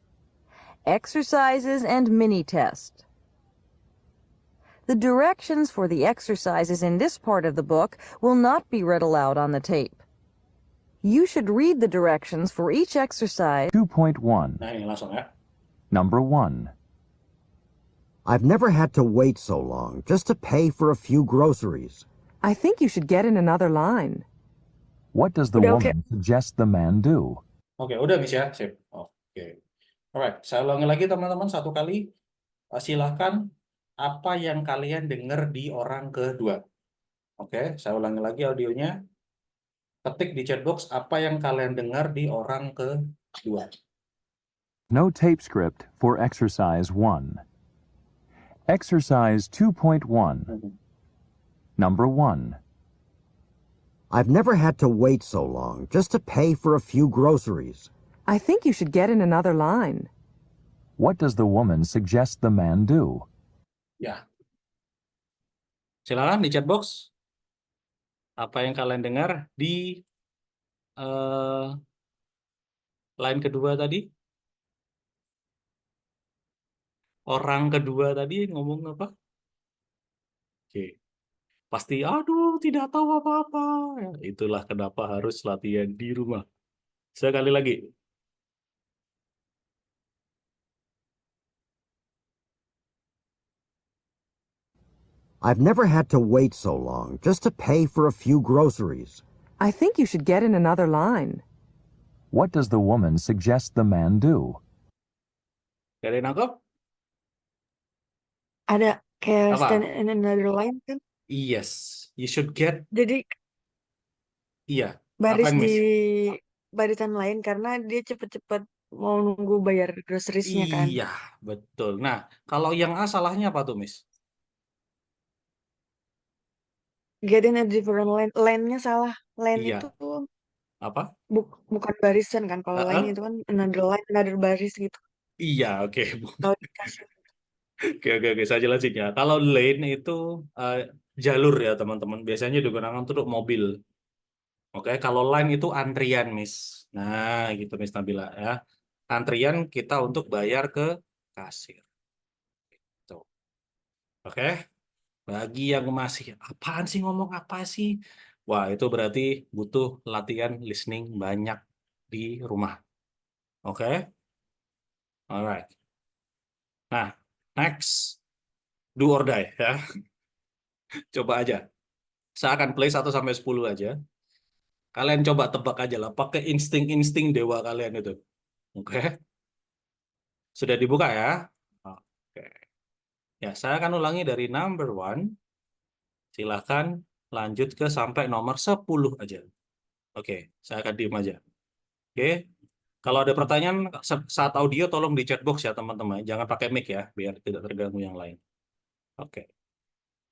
Exercises and mini-test. The directions for the exercises in this part of the book will not be read aloud on the tape. You should read the directions for each exercise. 2.1. Nah, ini langsung ya. Number 1. I've never had to wait so long just to pay for a few groceries. I think you should get in another line. What does the Udah oke. woman suggest the man do? Oke, udah Miss ya. Sip. Oke. Alright, saya ulangi lagi teman-teman satu kali. Silakan apa yang kalian dengar di orang kedua. Oke, saya ulangi lagi audionya. Ketik di chat box apa yang kalian dengar di orang kedua. No tape script for exercise 1. Exercise 2.1. Number 1. I've never had to wait so long just to pay for a few groceries. I think you should get in another line. What does the woman suggest the man do? Ya. Silakan di chat box. Apa yang kalian dengar di line kedua tadi? Orang kedua tadi ngomong apa? Oke. Pasti, aduh, tidak tahu apa-apa. Ya, itulah kenapa harus latihan di rumah. Sekali lagi. I've never had to wait so long just to pay for a few groceries. I think you should get in another line. What does the woman suggest the man do? Ada yang nangkep? Ada kayak Apa? stand in another line kan? Yes. You should get, Jadi iya. baris Apaan, Miss? di barisan lain karena dia cepet-cepet mau nunggu bayar groceries-nya kan. Iya, betul. Nah, kalau yang A salahnya apa tuh, Miss? Get in a different line. Line-nya salah. Line Iya. itu Apa? bukan barisan kan. Kalau Heeh. line itu kan another line, another baris gitu. Iya, oke. Kalau dikasih. Oke, saya jelasin ya. Kalau lane itu jalur ya, teman-teman. Biasanya digunakan untuk mobil. Oke, kalau line itu antrian, Miss. Nah, gitu, Miss Nabila ya. Antrian kita untuk bayar ke kasir. Tuh. Oke. Bagi yang masih, apaan sih ngomong apa sih? Wah, itu berarti butuh latihan listening banyak di rumah. Oke? Alright. Nah, next. Do or die ya. Coba aja. Saya akan play 1 sampai 10 aja. Kalian coba tebak aja lah, pakai insting-insting dewa kalian itu. Oke? Sudah dibuka ya? Oke. Ya, saya akan ulangi dari number 1. Silakan lanjut ke sampai nomor 10 aja. Oke, saya akan diem aja. Oke? Kalau ada pertanyaan saat audio tolong di chat box ya, teman-teman. Jangan pakai mic ya, biar tidak terganggu yang lain. Oke.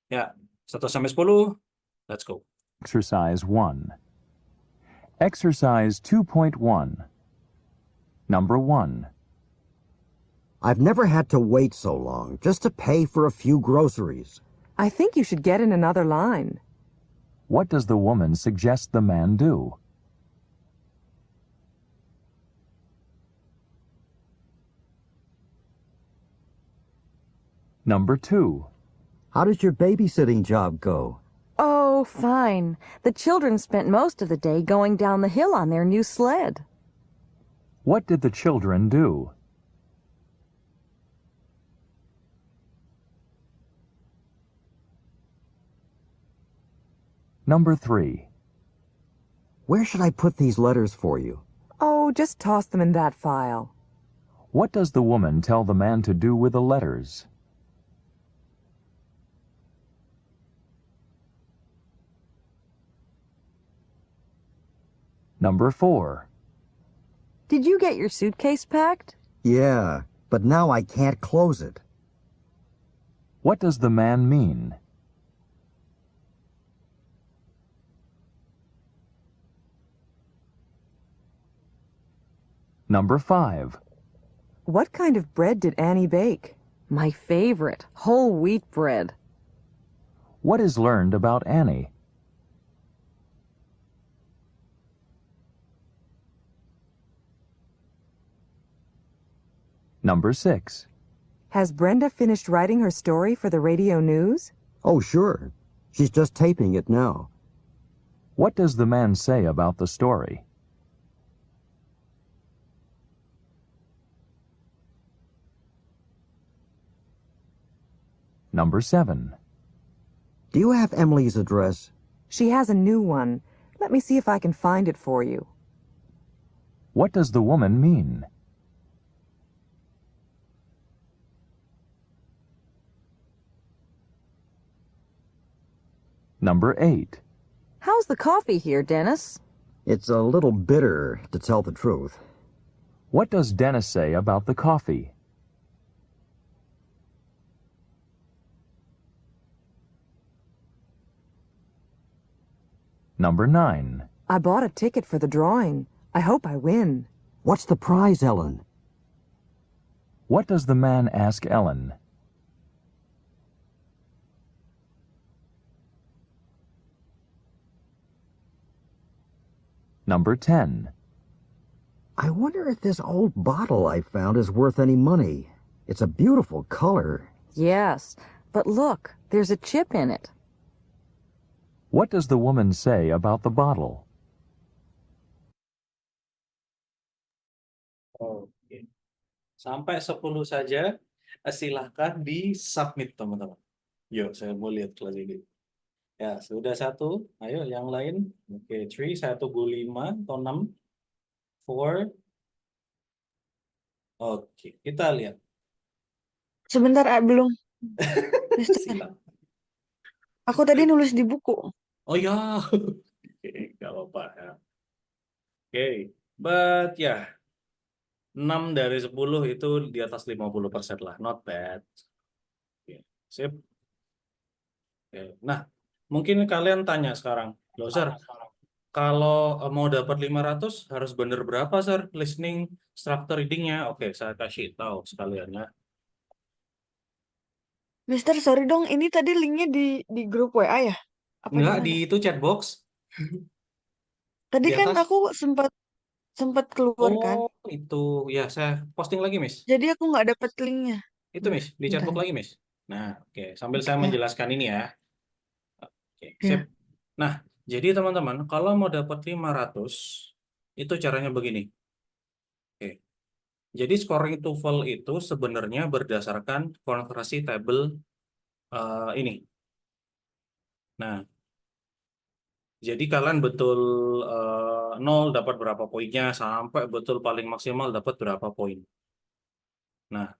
Ya, 1 sampai 10. Let's go. Exercise 1. Exercise 2.1. Number 1. I've never had to wait so long just to pay for a few groceries. I think you should get in another line. What does the woman suggest the man do? Number 2. How does your babysitting job go? Oh, fine. The children spent most of the day going down the hill on their new sled. What did the children do? Number 3. Where should I put these letters for you? Oh, just toss them in that file. What does the woman tell the man to do with the letters? Number 4. Did you get your suitcase packed? Yeah, but now I can't close it. What does the man mean? Number 5. What kind of bread did Annie bake? My favorite, whole wheat bread. What is learned about Annie? Number 6. Has Brenda finished writing her story for the radio news? Oh, sure. She's just taping it now. What does the man say about the story? Number 7. Do you have Emily's address? She has a new one. Let me see if I can find it for you. What does the woman mean? Number 8. How's the coffee here, Dennis? It's a little bitter, to tell the truth. What does Dennis say about the coffee? Number 9. I bought a ticket for the drawing. I hope I win. What's the prize, Ellen? What does the man ask Ellen? Number 10. I wonder if this old bottle I found is worth any money. It's a beautiful color. Yes, but look, there's a chip in it. What does the woman say about the bottle? Oke. Sampai 10 saja. Silahkan di-submit, teman-teman. Yuk, saya mau lihat kelas ini. Ya, sudah 1. Ayo, yang lain. Oke, 3. Saya tunggu 5 atau 6. 4. Oke, kita lihat. Sebentar, belum. Mister. Silakan. Aku tadi nulis di buku. Oh ya, oke, nggak apa-apa ya. Oke, but ya, 6 dari 10 itu di atas 50% lah, not bad. Oke, sip. Oke. Nah, mungkin kalian tanya sekarang, loh Sir, kalau mau dapat 500 harus bener berapa Sir listening structure readingnya? Oke, saya kasih tahu sekalian ya. Mister, sorry dong, ini tadi linknya di grup WA ya? Apa Enggak, gimana? di itu chatbox. Tadi Di kan atas. aku sempat keluar kan. Oh, itu ya saya posting lagi, Miss. Jadi aku nggak dapat linknya. Itu, Miss, di chatbox Bentar. lagi, Miss. Nah, oke, sambil saya Oke. menjelaskan ini ya. Oke, Ya. sip. Nah, jadi teman-teman, kalau mau dapat 500, itu caranya begini. Oke. Jadi scoring TOEFL itu sebenarnya berdasarkan konversi tabel ini. Nah, jadi kalian betul 0 dapat berapa poinnya, sampai betul paling maksimal dapat berapa poin. Nah,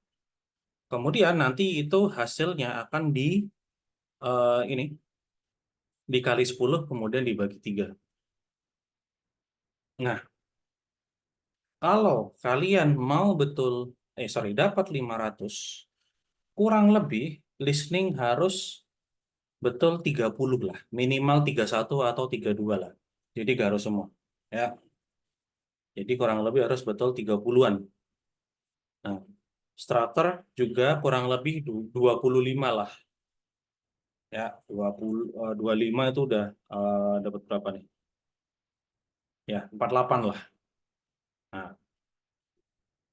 kemudian nanti itu hasilnya akan ini dikali 10 kemudian dibagi 3. Nah, kalau kalian mau betul dapat 500, kurang lebih listening harus betul 30 lah, minimal 31 atau 32 lah. Jadi gak harus semua, ya. Jadi kurang lebih harus betul 30-an. Nah, structure juga kurang lebih 25 lah. Ya, 25 itu udah dapat berapa nih? Ya, 48 lah. Nah,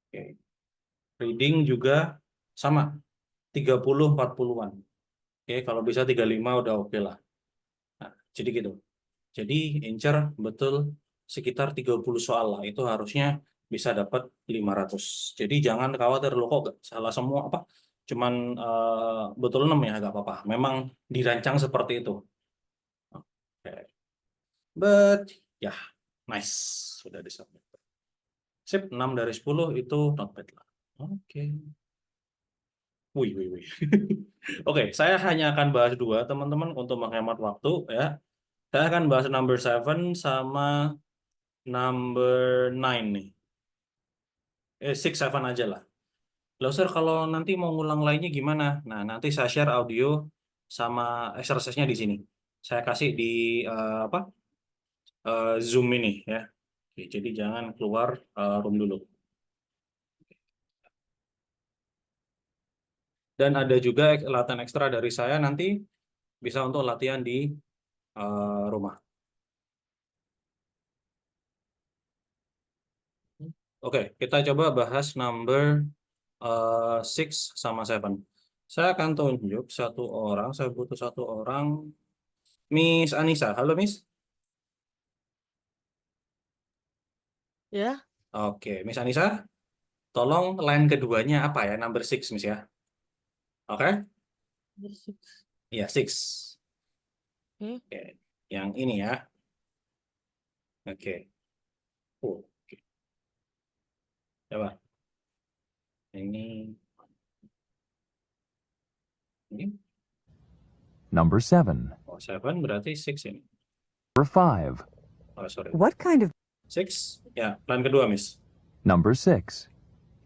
oke. Reading juga sama, 30-40-an. Oke, kalau bisa 35 udah oke lah. Nah, jadi gitu. Jadi incer betul sekitar 30 soal lah. Itu harusnya bisa dapat 500. Jadi jangan khawatir lo kok gak salah semua apa. Cuman betul 6 ya, gak apa-apa. Memang dirancang seperti itu. Oke. But ya, nice. Sudah disubmit. Sip, 6 dari 10 itu not bad lah. Oke. Wih. Oke, saya hanya akan bahas 2 teman-teman untuk menghemat waktu ya. Saya akan bahas number 7 sama number 9 nih. 6, 7 aja lah. Loh sir, kalau nanti mau ngulang lainnya gimana? Nah, nanti saya share audio sama exercise-nya di sini. Saya kasih di Zoom ini ya. Oke, jadi jangan keluar room dulu. Dan ada juga latihan ekstra dari saya nanti bisa untuk latihan di rumah. Oke, kita coba bahas number 6 sama 7. Saya akan tunjuk satu orang, saya butuh satu orang. Miss Anissa, halo Miss. Ya, Oke, Miss Anissa, tolong line keduanya apa ya, number 6 Miss ya. Oke? Iya, 6. Oke, yang ini ya. Oke. Oke. Coba. Ini. Number 7. Oh, 7 berarti 6 ini. Number 5. Oh, sorry. What kind of... 6? Ya, line kedua, Miss. Number 6.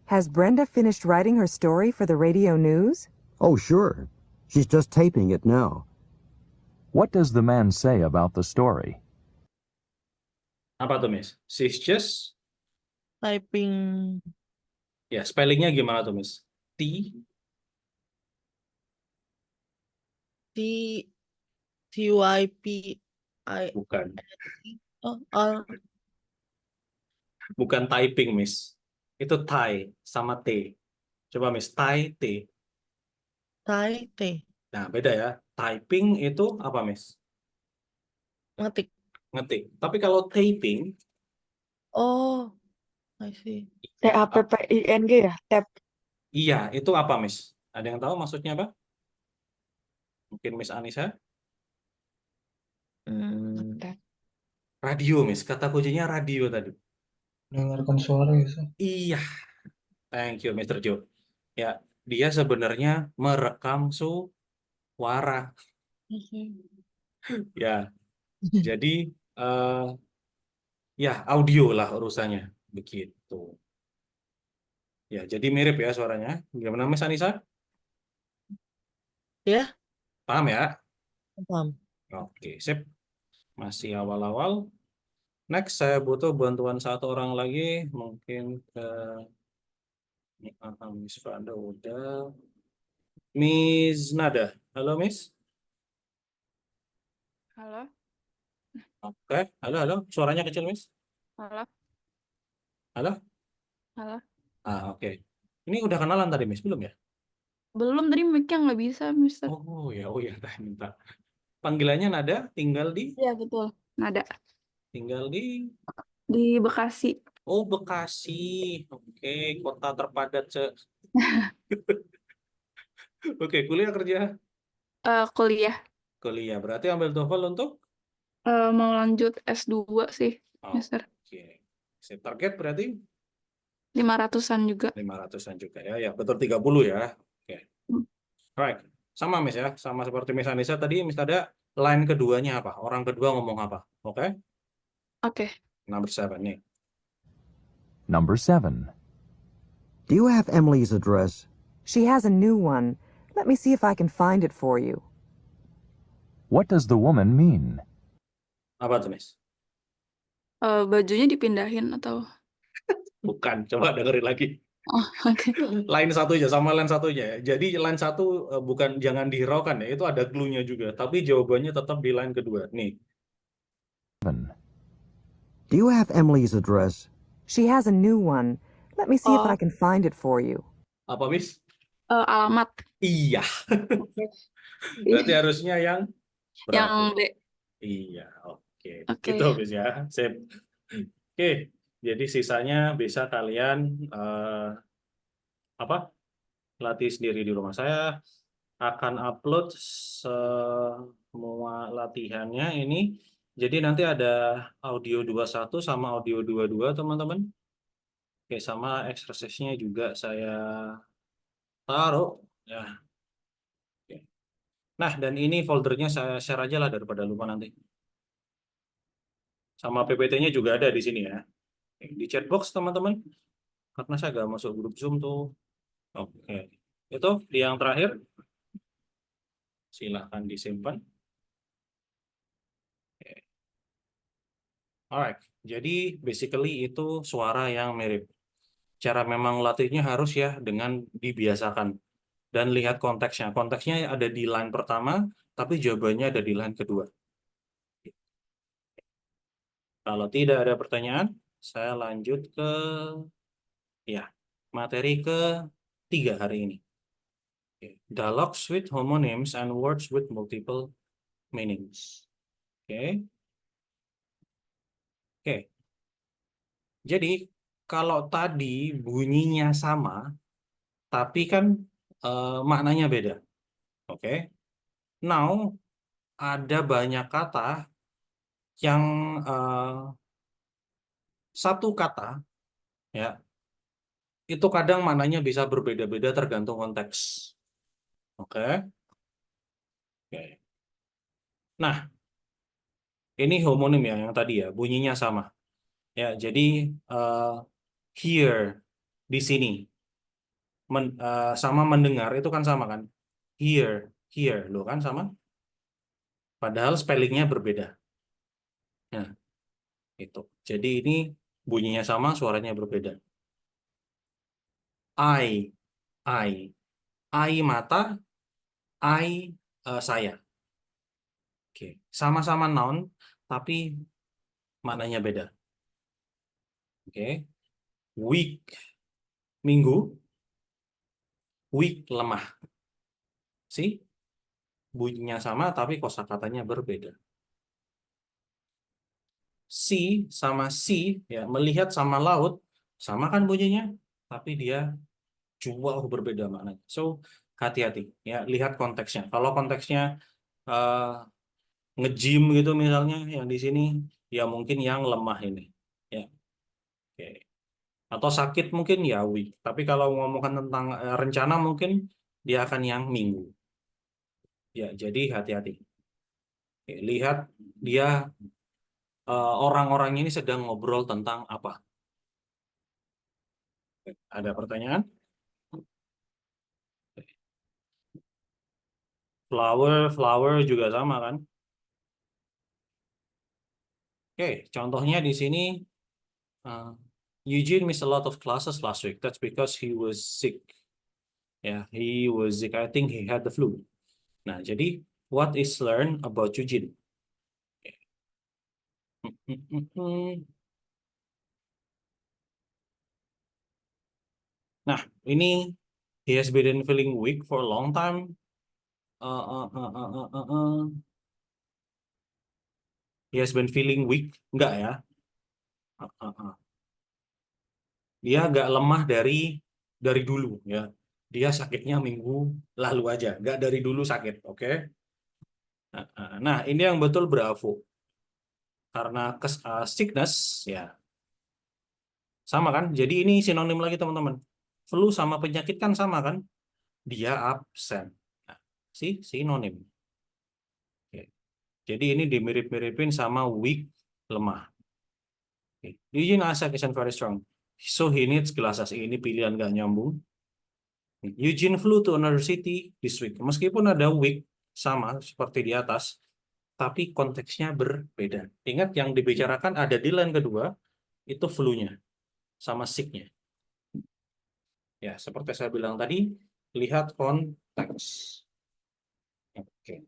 Has Brenda finished writing her story for the radio news? Oh, sure. She's just taping it now. What does the man say about the story? Apa tuh, Miss? She's just... typing Ya, spellingnya gimana tuh, Miss? T? TYPI. Bukan. R. Bukan typing, Miss. Itu Thai sama T. Coba, Miss. Thai, T. Thai T. Nah, beda ya. Typing itu apa, Miss? Ngetik. Ngetik. Tapi kalau taping, Oh, I see. TAPPING ya? Tap. iya, itu apa, Miss? Ada yang tahu maksudnya apa? Mungkin Miss Anissa? Radio, Miss. Kata kuncinya radio tadi. Dengarkan suara ya, Sir. Iya. Thank you, Mr. Joe. Ya, dia sebenarnya merekam suara. Ya, jadi ya audio lah urusannya. Begitu. Ya, jadi mirip ya suaranya. Gimana, Miss Anissa? Ya, Paham ya? paham. Oke, sip. Masih awal-awal. Next, saya butuh bantuan satu orang lagi. Mungkin ke Miss Fanda udah. Miss Nada. Halo, Miss. Halo, Oke. Halo. Suaranya kecil, Miss. halo, Halo? halo. Oke. Ini udah kenalan tadi, Miss? Belum ya? Belum, tadi mic-nya nggak bisa, Mister. Oh ya, minta. Panggilannya Nada, tinggal di? Iya, betul. Nada. Tinggal di? Di Bekasi. Oh, Bekasi. Oke, kota terpadat Oke, kuliah kerja? Kuliah. Kuliah. Berarti ambil TOEFL untuk? Mau lanjut S2 sih, Mister. Oke. Target berarti? 500-an juga. 500-an juga ya. Ya, betul 30 ya. Oke. Right. Sama, Miss ya. Sama seperti Miss Anissa tadi, Miss Nada, line keduanya apa? Orang kedua ngomong apa? Oke? Oke. Number 7 nih. Number 7. Do you have Emily's address? She has a new one. Let me see if I can find it for you. What does the woman mean? Apa tuh, Miss? Bajunya dipindahin atau? Bukan, coba dengerin lagi. Oh, oke. Line satunya sama line satunya. Jadi line satu bukan jangan dihiraukan ya, itu ada clue-nya juga. Tapi jawabannya tetap di line kedua. Nih. Do you have Emily's address? She has a new one. Let me see if I can find it for you. Apa, Miss? Alamat. Iya. Oke. Berarti harusnya yang Yang bravo. B. Iya, oke. Oke. Itu habis ya. Sip. Oke. Jadi sisanya bisa kalian latih sendiri di rumah. Saya akan upload semua latihannya ini. Jadi nanti ada audio 21 sama audio 22, teman-teman. Oke, sama exercise-nya juga saya taruh. Ya. Oke. Nah, dan ini foldernya saya share aja lah daripada lupa nanti. Sama PPT-nya juga ada di sini ya. Di chat box, teman-teman. Karena saya nggak masuk grup Zoom tuh. Oke. Itu yang terakhir. Silahkan disimpan. Oke. Alright. Jadi basically itu suara yang mirip. Cara memang latihnya harus ya dengan dibiasakan. Dan lihat konteksnya. Konteksnya ada di line pertama, tapi jawabannya ada di line kedua. Kalau tidak ada pertanyaan, saya lanjut ke materi ke-3 hari ini. Dialogues with homonyms and words with multiple meanings. Oke. Jadi kalau tadi bunyinya sama, tapi kan maknanya beda. Oke. Now ada banyak kata yang satu kata ya itu kadang maknanya bisa berbeda-beda tergantung konteks. Oke. Nah, ini homonim ya yang tadi ya, bunyinya sama. Ya, jadi hear di sini sama mendengar itu kan sama kan? Hear, lo kan sama? Padahal spellingnya berbeda. Nah, itu. Jadi ini bunyinya sama, suaranya berbeda. I mata, saya. Oke, sama-sama noun, tapi maknanya beda. Oke, week, minggu, week, lemah. See? Bunyinya sama, tapi kosakatanya berbeda. See sama see, ya, melihat sama laut, sama kan bunyinya, tapi dia jauh berbeda maknanya. So, hati-hati, ya, lihat konteksnya. Kalau konteksnya nge-gym gitu misalnya, yang di sini, ya mungkin yang lemah ini. Ya. Oke. Atau sakit mungkin ya week. Tapi kalau ngomongkan tentang rencana mungkin dia akan yang minggu. Ya, jadi hati-hati. Lihat dia orang-orang ini sedang ngobrol tentang apa. Ada pertanyaan? Flower juga sama kan? Oke, contohnya di sini Eugene missed a lot of classes last week. That's because he was sick. Yeah, he was sick. I think he had the flu. Nah, jadi what is learned about Eugene? Nah, ini he has been feeling weak for a long time. He has been feeling weak, enggak ya? Dia agak lemah dari dulu ya. Dia sakitnya minggu lalu aja, enggak dari dulu sakit, oke? Nah, ini yang betul bravo. Karena sickness ya sama kan? Jadi ini sinonim lagi teman-teman. Flu sama penyakit kan sama kan? Dia absen. Nah, sinonim. Oke. Jadi ini dimirip-miripin sama weak, lemah. Okay. Eugene Isaac isn't very strong. So he needs glasses. Ini pilihan gak nyambung. Eugene flew to another city this week. Meskipun ada weak sama seperti di atas, tapi konteksnya berbeda. Ingat yang dibicarakan ada di line kedua, itu flu-nya sama sick-nya. Ya, seperti saya bilang tadi, lihat konteks. Oke.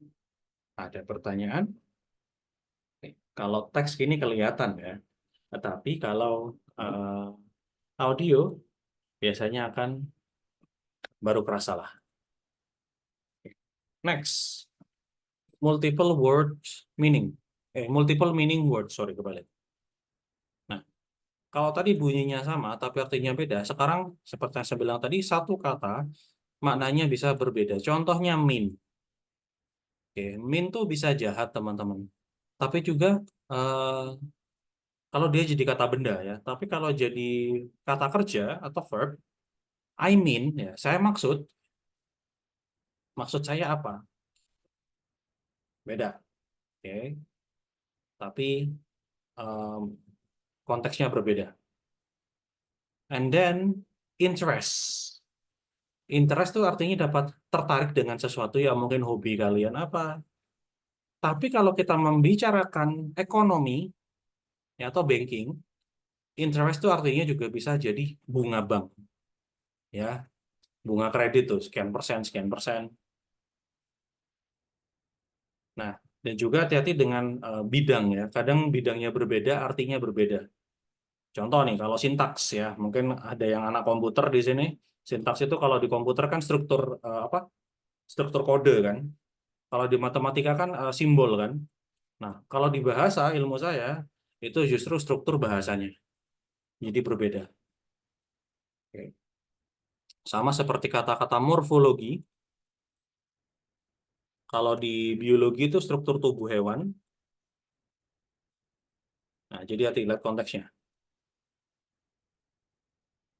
Ada pertanyaan? Oke. Kalau teks gini kelihatan ya. Tetapi kalau audio biasanya akan baru kerasa lah. Next, multiple meaning word, sorry kebalik. Nah, kalau tadi bunyinya sama tapi artinya beda, sekarang seperti yang saya bilang tadi, satu kata maknanya bisa berbeda. Contohnya mean. Oke, mean tuh bisa jahat teman-teman. Tapi juga kalau dia jadi kata benda ya. Tapi kalau jadi kata kerja atau verb, I mean ya, saya maksud saya apa? Beda. Oke. Tapi konteksnya berbeda. And then interest. Interest itu artinya dapat tertarik dengan sesuatu yang mungkin hobi kalian apa. Tapi kalau kita membicarakan ekonomi ya, atau banking, interest itu artinya juga bisa jadi bunga bank. Ya, bunga kredit tuh sekian persen. Nah, dan juga hati-hati dengan bidang ya. Kadang bidangnya berbeda, artinya berbeda. Contoh nih, kalau sintaks ya, mungkin ada yang anak komputer di sini. Sintaks itu kalau di komputer kan struktur struktur kode kan. Kalau di matematika kan simbol kan. Nah, kalau di bahasa ilmu saya itu justru struktur bahasanya. Jadi berbeda. Oke. Sama seperti kata-kata morfologi. Kalau di biologi itu struktur tubuh hewan. Nah, jadi hati lihat konteksnya.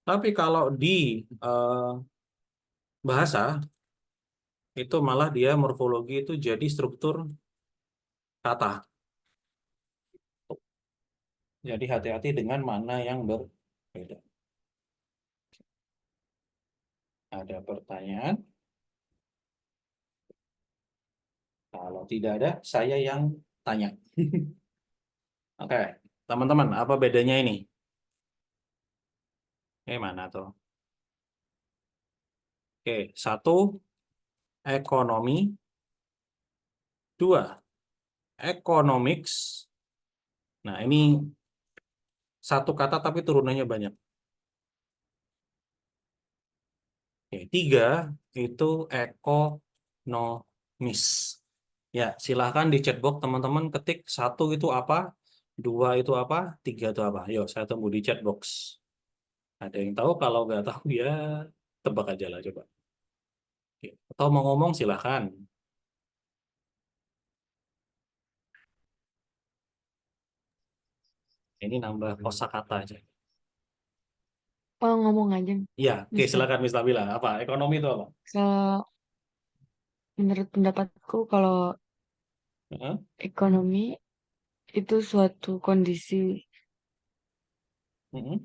Tapi kalau di bahasa, itu malah dia morfologi itu jadi struktur kata. Jadi hati-hati dengan mana yang berbeda. Ada pertanyaan? Kalau tidak ada, saya yang tanya. Oke, teman-teman, apa bedanya ini? Mana tuh? Oke, 1, ekonomi. 2, economics. Nah, ini satu kata tapi turunannya banyak. Oke, 3, itu ekonomis. Ya, silahkan di chatbox teman-teman ketik 1 itu apa, 2 itu apa, 3 itu apa. Yuk, saya tunggu di chatbox. Ada yang tahu? Kalau nggak tahu ya tebak aja lah coba. Oke. Atau mau ngomong silahkan. Ini nambah kosakata aja. Oh, ngomong aja Iya, oke, bisa. silakan Miss Nabila. Apa? Ekonomi itu apa? Kalau menurut pendapatku, kalau Heeh. ekonomi itu suatu kondisi.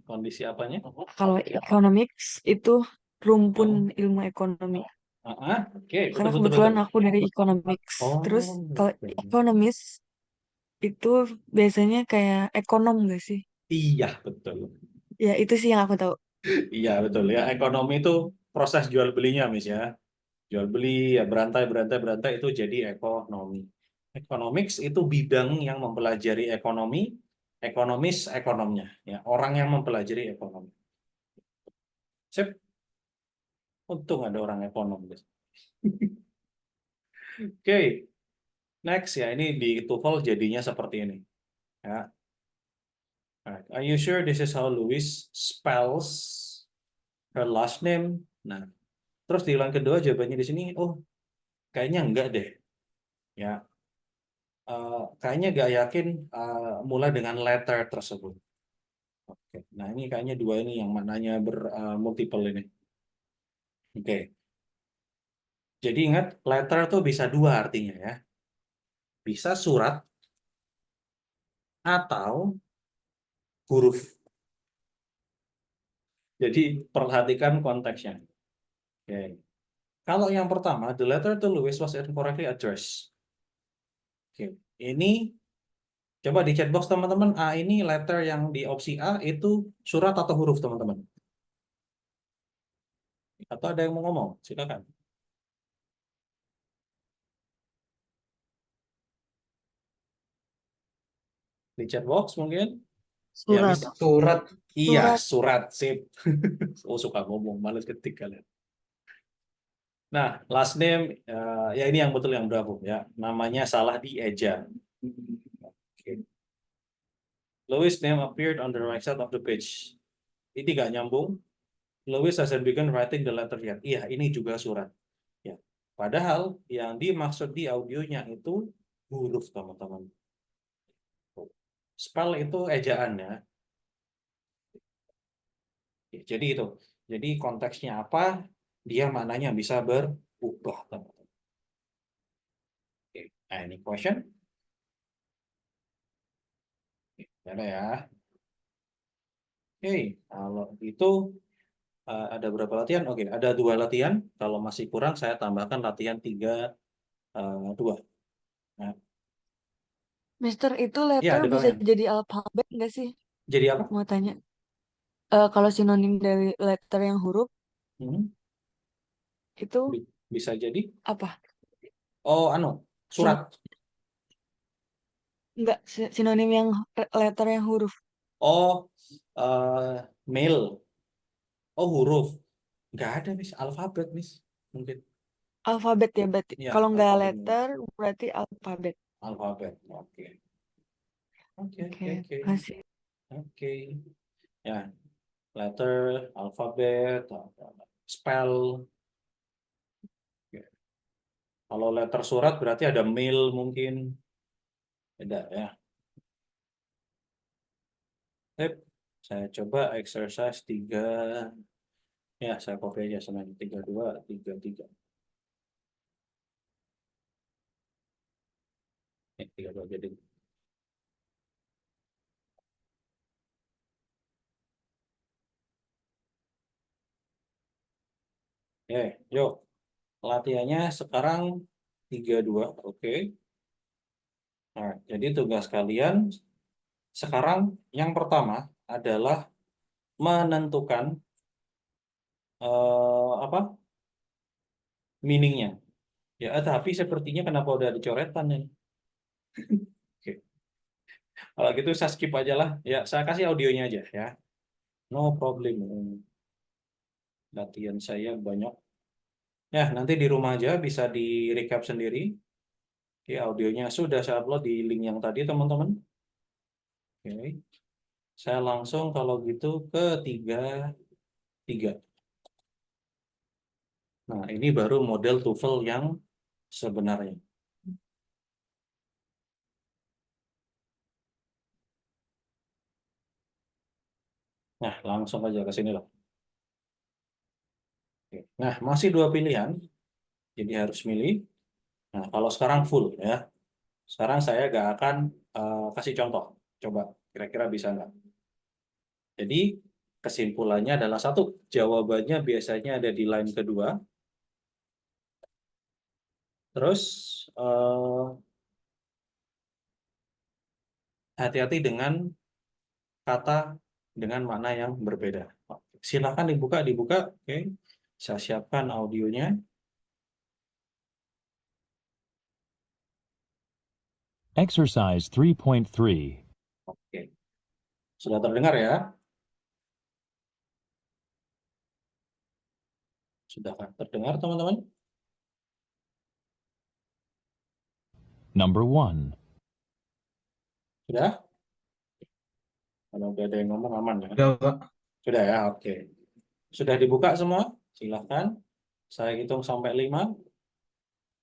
Kondisi apanya? Kalau economics itu rumpun ilmu ekonomi. Oke, Karena betul. kebetulan aku dari economics. Terus kalau oke. economis itu biasanya kayak ekonom gak sih? Iya, betul. Ya, itu sih yang aku tahu. Iya, betul ya. Ekonomi itu proses jual belinya, Miss ya. Jual beli, ya berantai itu jadi ekonomi. Economics itu bidang yang mempelajari ekonomi, ekonomis ekonomnya. Ya, orang yang mempelajari ekonomi. Sip. Untung ada orang ekonom, guys. Oke. Next ya, ini di TOEFL jadinya seperti ini. Ya. Alright. Are you sure this is how Louis spells her last name? Nah, terus di ulang kedua jawabannya di sini, oh, kayaknya enggak deh. Ya, kayaknya nggak yakin mulai dengan letter tersebut. Oke, nah ini kayaknya 2 ini yang maknanya multiple ini. Oke, jadi ingat letter tuh bisa 2 artinya ya. Bisa surat atau huruf. Jadi perhatikan konteksnya. Oke. Kalau yang pertama, the letter to Louis was incorrectly addressed. Oke, ini coba di chatbox teman-teman, A ini letter yang di opsi A itu surat atau huruf teman-teman? Atau ada yang mau ngomong? Silakan. Di chatbox mungkin? Ya, Surat. Surat. Iya, surat. Sip. Oh, suka ngomong, males ketik kalian. Nah, last name ya ini yang betul yang berapa ya. Namanya salah dieja. Oke. Louis' name appeared on the right side of the page. Ini nggak nyambung. Louis hasn't begun writing the letter yet. Iya, ini juga surat. Ya. Padahal yang dimaksud di audionya itu huruf, teman-teman. Spell itu ejaan ya. Jadi itu. Jadi konteksnya apa, dia maknanya bisa berubah, teman-teman. Oke. Any question? Ada ya. Oke, kalau itu ada berapa latihan? Oke, ada 2 latihan. Kalau masih kurang, saya tambahkan latihan 3, 2. Nah, Mister, itu ya letter ada bisa banyak. jadi alfabet nggak sih? Jadi apa? Mau tanya. Kalau sinonim dari letter yang huruf Hmm, itu bisa jadi? apa? Oh, surat. Enggak, sinonim yang letter yang huruf. Oh, mail. Oh, huruf. Nggak ada, Miss. Alfabet, Miss. Mungkin. Alfabet ya berarti. Ya, Kalau nggak alfabet. letter berarti alfabet. Alfabet. Oke. Oke, Oke. masih. Oke. Ya, letter, alfabet, spell. Oke. Kalau letter surat berarti ada mail mungkin. Beda ya. Sip. Saya coba exercise 3. Ya, saya copy aja semuanya. 32, 33. 32 jadi. Oke, yuk. Latihannya sekarang 32, oke. Nah, jadi tugas kalian sekarang yang pertama adalah menentukan apa? Meaningnya. Ya, tapi sepertinya kenapa udah dicoretan nih? Oke. Kalau gitu saya skip aja lah. Ya, saya kasih audionya aja ya. No problem. Latihan saya banyak. Ya, nanti di rumah aja bisa di recap sendiri. Oke, audionya sudah saya upload di link yang tadi, teman-teman. Oke. Saya langsung kalau gitu ke 3. Nah, ini baru model TOEFL yang sebenarnya. Nah, langsung aja ke sini lah. Oke. Nah, masih 2 pilihan. Jadi harus milih. Nah, kalau sekarang full ya. Sekarang saya nggak akan kasih contoh. Coba, kira-kira bisa nggak? Jadi, kesimpulannya adalah 1. Jawabannya biasanya ada di line kedua. Terus, hati-hati dengan kata dengan makna yang berbeda. Silakan dibuka. Oke. Saya siapkan audionya. Exercise 3.3. Oke. Sudah terdengar ya? Sudah terdengar, teman-teman? Number 1. Sudah? Kalau udah ada yang ngomong aman ya? Udah, Pak. Sudah ya, oke. Sudah dibuka semua? Silahkan. Saya hitung sampai 5.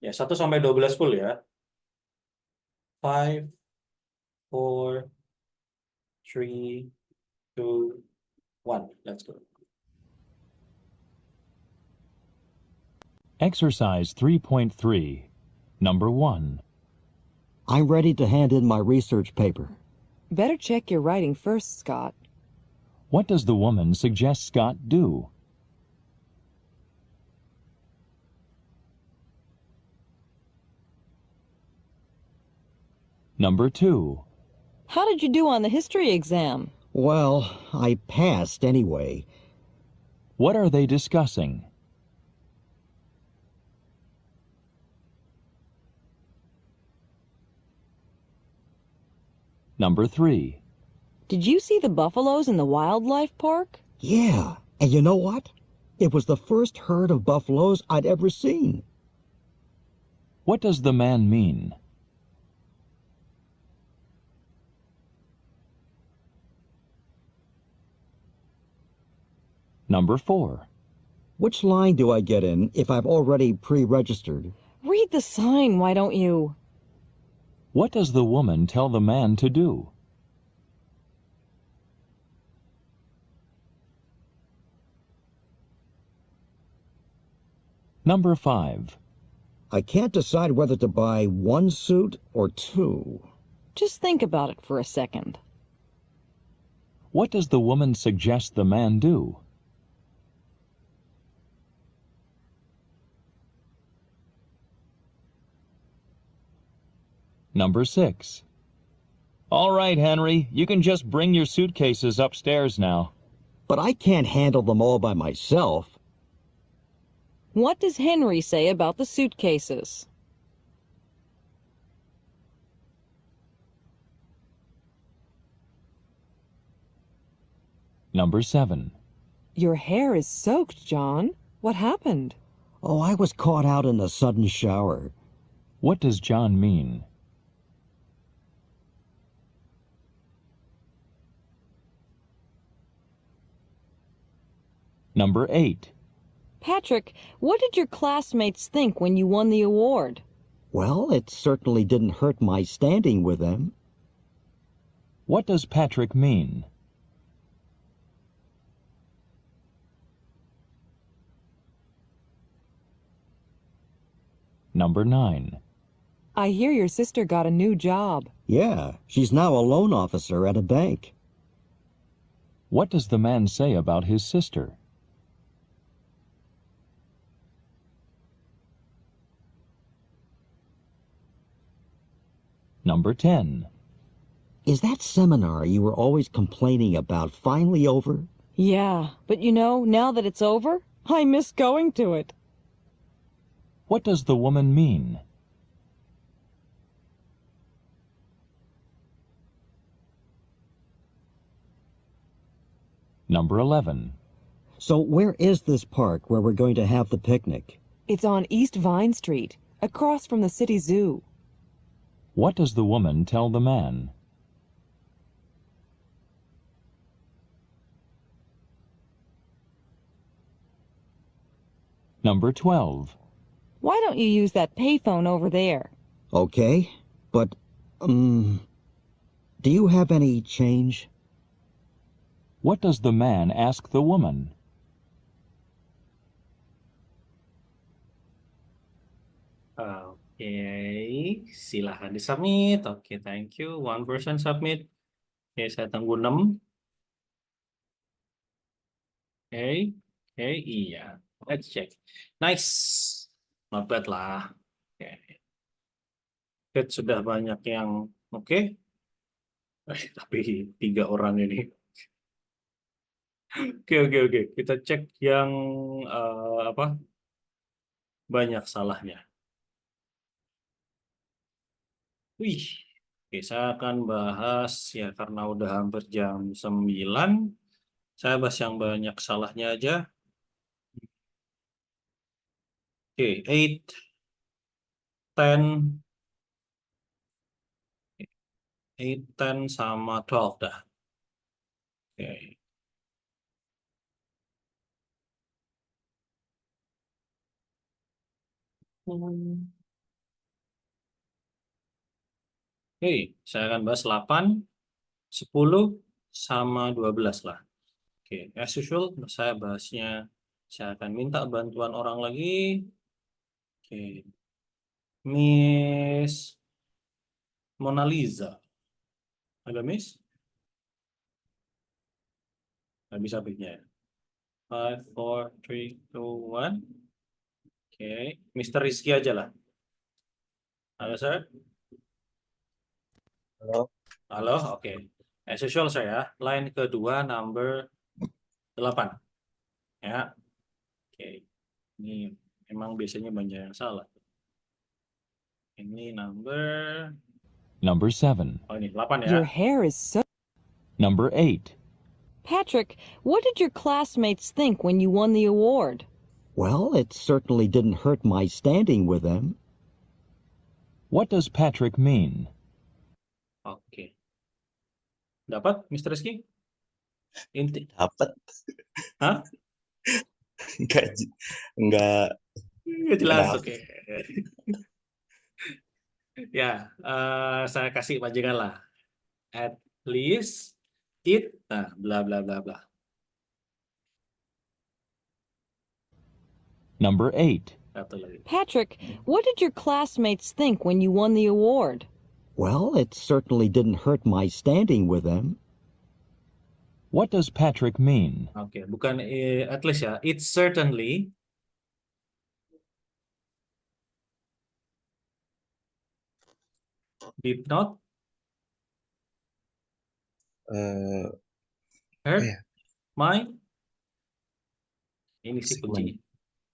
Ya, 1 sampai 12 full ya. 5, 4, 3, 2, 1. Let's go. Exercise 3.3. Number 1. I'm ready to hand in my research paper. Better check your writing first, Scott. What does the woman suggest Scott do? Number 2. How did you do on the history exam? Well, I passed anyway. What are they discussing? Number 3. Did you see the buffaloes in the wildlife park? Yeah, and you know what? It was the first herd of buffaloes I'd ever seen. What does the man mean? Number 4. Which line do I get in if I've already pre-registered? Read the sign, why don't you? What does the woman tell the man to do? Number 5. I can't decide whether to buy 1 suit or 2. Just think about it for a second. What does the woman suggest the man do? Number 6. All right, Henry, you can just bring your suitcases upstairs now. But I can't handle them all by myself. What does Henry say about the suitcases? Number 7. Your hair is soaked, John. What happened? Oh, I was caught out in a sudden shower. What does John mean? Number 8. Patrick, what did your classmates think when you won the award? Well, it certainly didn't hurt my standing with them. What does Patrick mean? Number 9. I hear your sister got a new job. Yeah, she's now a loan officer at a bank. What does the man say about his sister? Number 10. Is that seminar you were always complaining about finally over? Yeah, but you know, now that it's over, I miss going to it. What does the woman mean? Number 11. So where is this park where we're going to have the picnic? It's on East Vine Street, across from the city zoo. What does the woman tell the man? Number 12. Why don't you use that payphone over there? Okay, but, do you have any change? What does the man ask the woman? Oke, silahkan di-submit. Oke, thank you. One person submit. Oke, saya tunggu 6. Oke, iya. Let's check. Nice. Not bad lah. Oke. Lihat sudah banyak yang oke. Tapi 3 orang ini. Oke. Kita cek yang banyak salahnya. Oke, saya akan bahas ya karena udah hampir jam 9. Saya bahas yang banyak salahnya aja. Oke, 8, 10, 8, 10 sama 12 dah. Oke. Oke, saya akan bahas 8, 10, sama 12 lah. Oke, as usual, saya bahasnya, saya akan minta bantuan orang lagi. Oke, Miss Mona Lisa. Ada Miss? Nggak bisa pikirnya. 5, 4, 3, 2, 1. Oke, Mr. Rizky aja lah. Halo, sir? Halo, oke. As usual saya, line kedua number 8. Ya. Oke. Ini memang biasanya banyak yang salah. Ini Number 7. Oh ini 8 ya. Your hair is so... Number 8. Patrick, what did your classmates think when you won the award? Well, it certainly didn't hurt my standing with them. What does Patrick mean? Oke. Dapat, Mr. Rizky? Inti. Dapat. Hah? Enggak Nggak jelas, dapet. oke. Ya, saya kasih panjangan lah. At least it, nah, bla bla bla bla. Number 8. Satu lagi. Patrick, what did your classmates think when you won the award? Well, it certainly didn't hurt my standing with them. What does Patrick mean? Oke, bukan at least ya. It certainly did not Eh, hurt ya? my. Ini sih Segmen. kuncinya.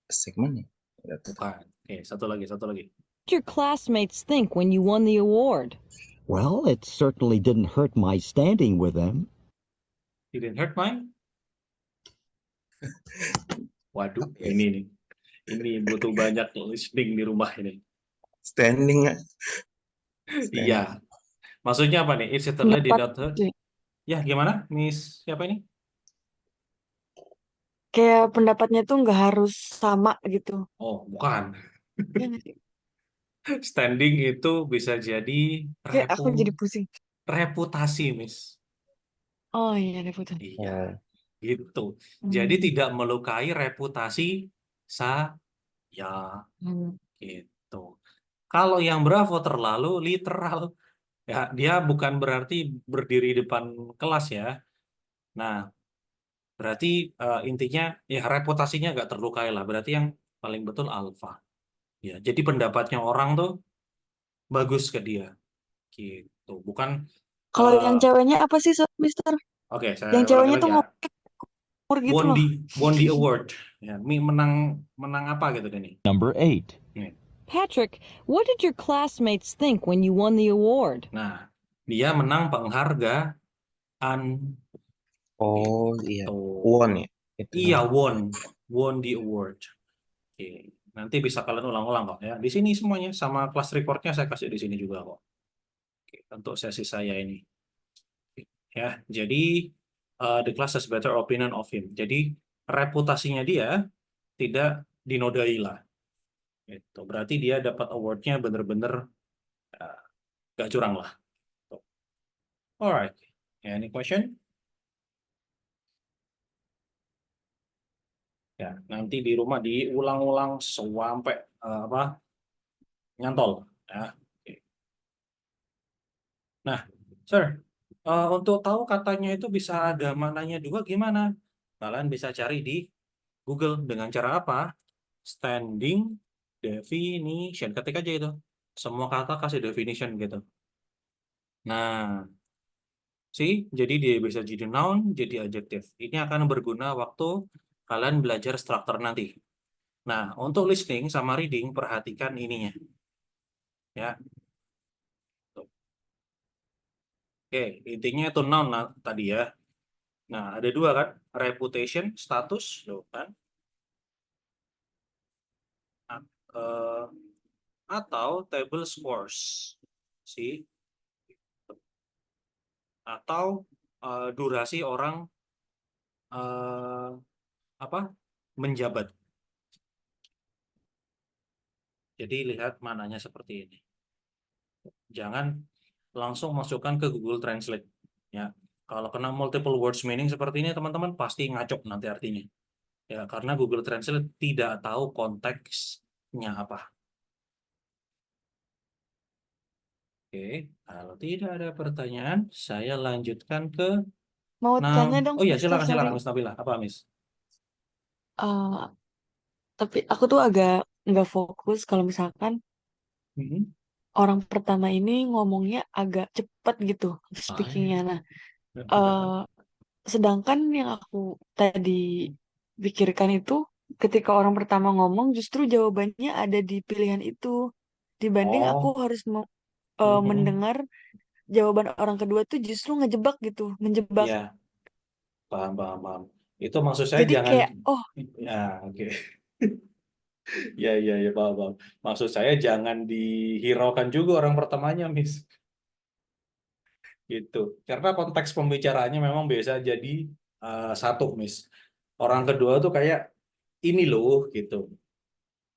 Segmen ya? Nggak tahu. Bukan. Oke, satu lagi, satu lagi. What did your classmates think when you won the award? Well, it certainly didn't hurt my standing with them. Didn't hurt mine? Waduh, ini nih. Ini butuh banyak listening di rumah ini. Standing nggak? Iya. Maksudnya apa nih? It certainly did not hurt. Pendapat Ya, gimana? Miss siapa ini? kayak pendapatnya tuh nggak harus sama gitu. Oh, bukan. Iya nggak sih? Standing itu bisa jadi Kayak aku jadi pusing. reputasi, Miss. Oh iya, reputasi. Iya, gitu. Jadi tidak melukai reputasi saya, gitu. Kalau yang bravo terlalu literal, ya dia bukan berarti berdiri depan kelas ya. Nah, berarti intinya ya reputasinya nggak terlukai lah. Berarti yang paling betul alfa. Ya, jadi pendapatnya orang tuh bagus ke dia, gitu. Bukan. Kalau yang ceweknya apa sih, Mister? Oke, saya Yang ceweknya ulangi tuh lagi ya. ngomong gitu loh. Won the award. Ya, menang apa gitu deh nih. Number 8. Patrick, what did your classmates think when you won the award? Nah, dia menang penghargaan. Oh iya. Gitu. Won ya? Itu Iya, namanya. won the award. Oke, nanti bisa kalian ulang-ulang kok ya. Di sini semuanya sama kelas reportnya saya kasih di sini juga kok. Oke, untuk sesi saya ini. Ya, jadi the class has better opinion of him. Jadi reputasinya dia tidak dinodai lah. Itu berarti dia dapat awardnya bener-bener gak curang lah. Alright, any question? Ya, nanti di rumah diulang-ulang sampai nyantol. Ya. Oke. Nah, sir, untuk tahu katanya itu bisa ada maknanya dua gimana? Kalian bisa cari di Google dengan cara apa? Standing definition. Ketik aja itu. Semua kata kasih definition gitu. Nah, jadi dia bisa jadi noun, jadi adjective. Ini akan berguna waktu kalian belajar struktur nanti. Nah, untuk listening sama reading, perhatikan ininya. Ya. Oke, intinya itu noun tadi ya. Nah, ada dua kan, reputation, status, kan? Atau table scores, sih. Atau durasi orang menjabat. Jadi lihat mananya seperti ini. Jangan langsung masukkan ke Google Translate. Ya, kalau kena multiple words meaning seperti ini, teman-teman pasti ngaco nanti artinya. Ya, karena Google Translate tidak tahu konteksnya apa. Oke, kalau tidak ada pertanyaan, saya lanjutkan ke Mau tanya dong, oh iya, Mister, silakan sorry. Miss Nabila. Apa, Miss? Tapi aku tuh agak nggak fokus kalau misalkan orang pertama ini ngomongnya agak cepat gitu speakingnya. Nah, sedangkan yang aku tadi pikirkan itu ketika orang pertama ngomong justru jawabannya ada di pilihan itu dibanding aku harus mendengar jawaban orang kedua tuh justru ngejebak gitu, menjebak Iya. Paham, paham, paham. Itu maksud saya Jadi jangan, kayak, oh, ya, oke. Ya, ya, ya, paham, paham. Maksud saya jangan dihiraukan juga orang pertamanya, Miss. Gitu. Karena konteks pembicaraannya memang biasa jadi satu, Miss. Orang kedua tuh kayak ini loh, gitu.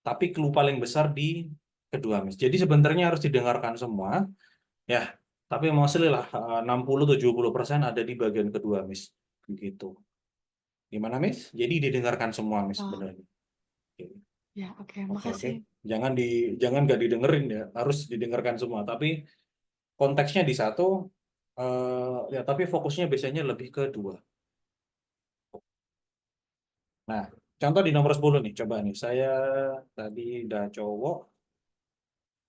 Tapi clue paling besar di kedua, Miss. Jadi sebenarnya harus didengarkan semua, ya. Tapi mostly lah 60-70% ada di bagian kedua, Miss. Begitu. Gimana, Miss? Jadi didengarkan semua, Miss, oh, sebenarnya. Oke, ya oke, oke. makasih. Jangan nggak didengerin ya, harus didengarkan semua. Tapi konteksnya di satu, ya tapi fokusnya biasanya lebih ke dua. Nah, contoh di nomor 10 nih, coba nih. Saya tadi udah cowok,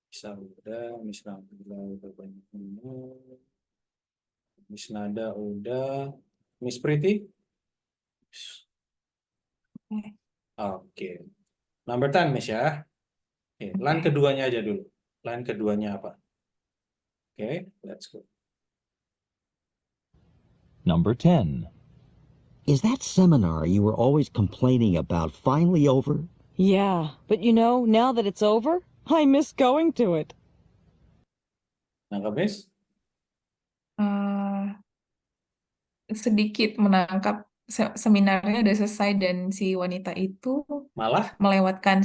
bisa udah, Miss Nabila udah banyak bener. Miss Nada udah, Miss Pretty? Oke. Number 10, Miss ya. Oke, line keduanya aja dulu. Line keduanya apa? Oke, let's go. Number 10. Is that seminar you were always complaining about finally over? Yeah, but you know, now that it's over, I miss going to it. Nangkap, Miss? Sedikit menangkap seminarnya udah selesai dan si wanita itu Malah? melewatkan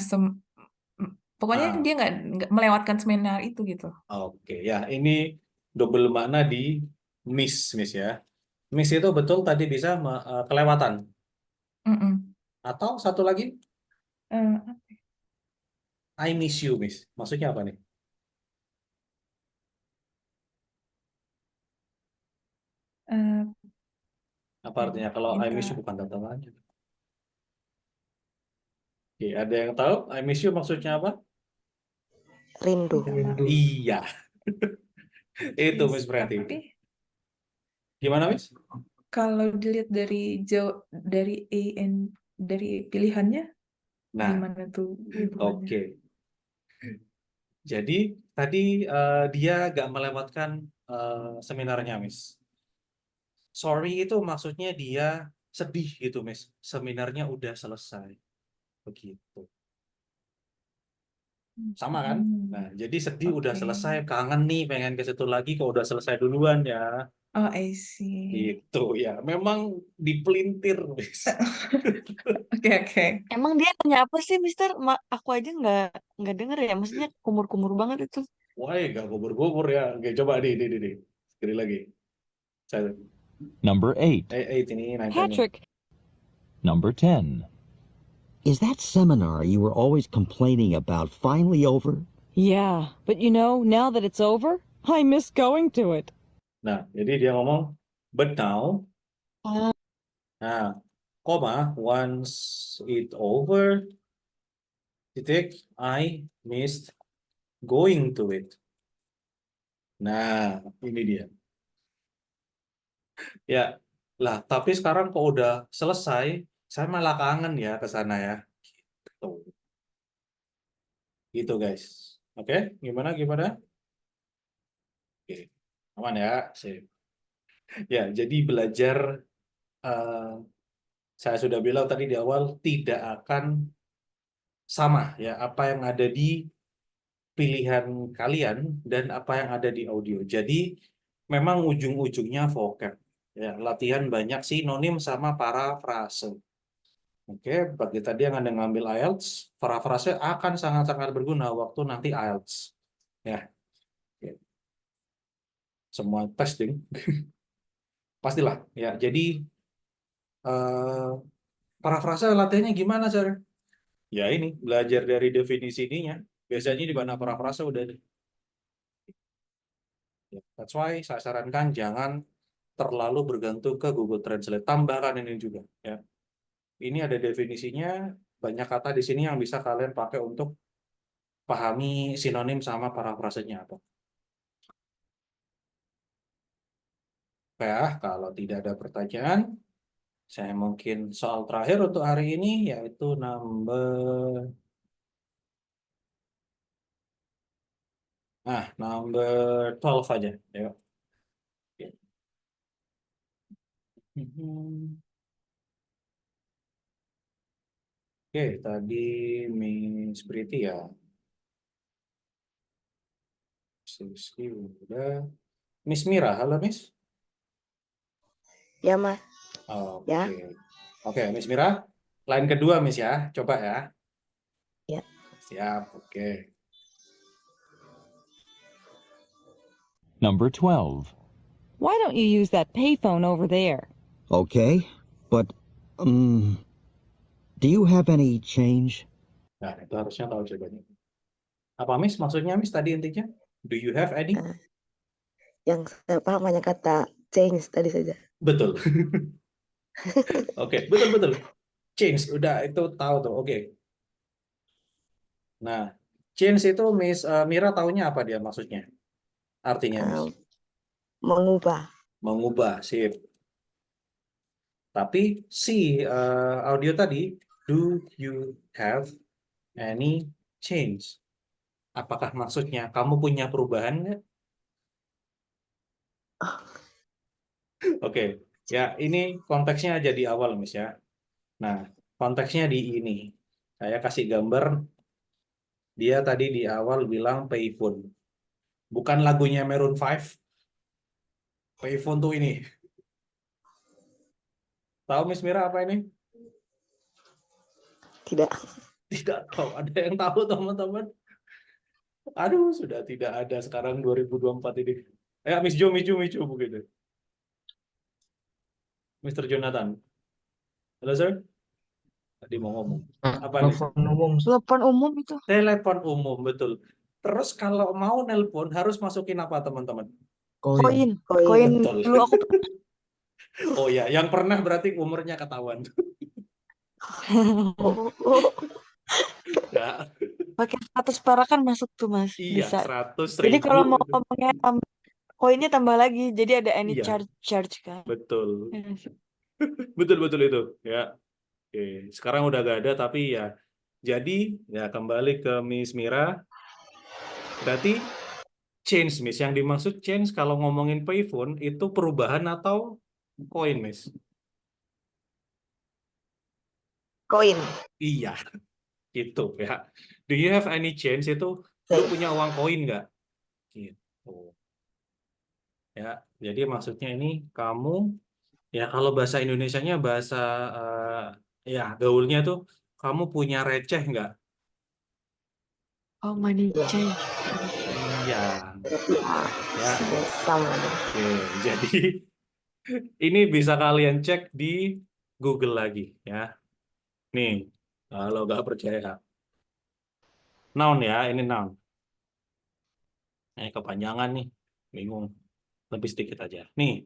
pokoknya Ah, dia nggak melewatkan seminar itu gitu. oke, ya ini double makna di miss, Miss ya. Miss itu betul tadi bisa kelewatan. Mm-mm. Atau satu lagi, Eh, I miss you, Miss. Maksudnya apa nih? eh, Apa artinya kalau I miss you minta bukan kata tanya? Oke, ada yang tahu I miss you maksudnya apa? Rindu. Rindu. Iya, itu Miss berarti. tapi Gimana, Miss? kalau dilihat dari pilihannya Nah, gimana tuh hubungannya? oke. Jadi tadi dia gak melewatkan seminarnya, Miss. Sorry itu maksudnya dia sedih gitu, Miss. Seminarnya udah selesai. Begitu. Sama kan? Nah, jadi sedih udah Oke. selesai, kangen nih, pengen ke situ lagi, kok udah selesai duluan ya. Oh, I see. Itu ya, memang dipelintir, Miss. Oke. Emang dia tanya apa sih, Mister? Aku aja nggak denger ya. Maksudnya kumur-kumur banget itu. Wah, gak gubur-gubur ya. Oke, coba di. Sekali lagi. Saya, Number 8. ini nanya. Patrick, Number 10. Is that seminar you were always complaining about finally over? yeah, but you know, now that it's over, I miss going to it. Nah, jadi dia ngomong, but now, Ah, nah, koma, once it over, titik, I missed going to it. Nah, ini dia. Ya, lah, tapi sekarang kok udah selesai, saya malah kangen ya ke sana ya. Gitu. Gitu, guys. Oke, gimana? Oke, aman ya. Sip. Ya, jadi belajar, eh, saya sudah bilang tadi di awal, tidak akan sama ya apa yang ada di pilihan kalian dan apa yang ada di audio. Jadi memang ujung-ujungnya vocab. Ya, latihan banyak sinonim sama parafrase. Oke, bagi tadi yang Anda ngambil IELTS, parafrase akan sangat-sangat berguna waktu nanti IELTS. Ya, oke. Semua testing. Pastilah. Ya, jadi parafrase latihannya gimana, cara? Ya ini, belajar dari definisi ininya. Biasanya di mana parafrase udah ada. Ya, that's why saya sarankan jangan terlalu bergantung ke Google Translate. Tambahkan ini juga. Ya. Ini ada definisinya, banyak kata di sini yang bisa kalian pakai untuk pahami sinonim sama parafrasenya apa. Ya, kalau tidak ada pertanyaan, saya mungkin soal terakhir untuk hari ini yaitu number 12 aja. Ya. Oke, tadi Miss Priti ya. Sisi udah. Miss Mira, halo Miss. Ya, Mas. Oke. Ya. Oke, Miss Mira. Line kedua Miss ya. Coba ya. Ya. Siap, oke. Number 12. Why don't you use that payphone over there? Okay, but, do you have any change? Nah, itu harusnya tahu jawabannya. Apa Miss? Maksudnya Miss tadi intinya? Do you have any? Yang saya paham hanya kata change tadi saja. Betul. Oke, betul. Change, udah itu tahu tuh. Oke. Nah, change itu Miss Mira taunya apa dia maksudnya? Artinya Miss? Mengubah. Mengubah, sip. Tapi si audio tadi, do you have any change? Apakah maksudnya kamu punya perubahan nggak? Oke, ya ini konteksnya aja di awal Miss ya. Nah, konteksnya di ini. Saya kasih gambar, dia tadi di awal bilang payphone. Bukan lagunya Maroon 5. Payphone tuh ini. Tahu Miss Mira apa ini? Tidak. Tidak tahu. Ada yang tahu teman-teman? Aduh, sudah tidak ada sekarang 2024 ini. Miss Jo begitu. Mr. Jonathan. Halo, sir. Tadi mau ngomong. Apa nih? Telepon umum. Telepon umum itu. Telepon umum, betul. Terus kalau mau nelpon harus masukin apa, teman-teman? Koin. Betul. Dulu aku Oh ya, yang pernah berarti umurnya ketahuan. Ya. pakai 100 perak kan masuk tuh Mas. Iya, Bisa. 100.000. Jadi kalau mau ngomongnya koinnya tambah lagi. Jadi ada any Iya. charge kan. Betul. Yes. Betul itu. Ya. Oke, sekarang udah gak ada tapi ya. Jadi ya kembali ke Miss Mira. Berarti change Miss. Yang dimaksud change kalau ngomongin payphone itu perubahan atau koin Miss? Koin. Iya. Gitu ya. Do you have any change itu lu punya uang koin nggak? Gitu. Ya, jadi maksudnya ini kamu ya kalau bahasa Indonesianya bahasa ya gaulnya tuh kamu punya receh nggak? Oh, money change. Iya. Ya. Sama. Oke, jadi ini bisa kalian cek di Google lagi ya. Nih, kalau nggak percaya. Noun ya, ini noun. Kepanjangan nih, bingung. Lebih sedikit aja. Nih,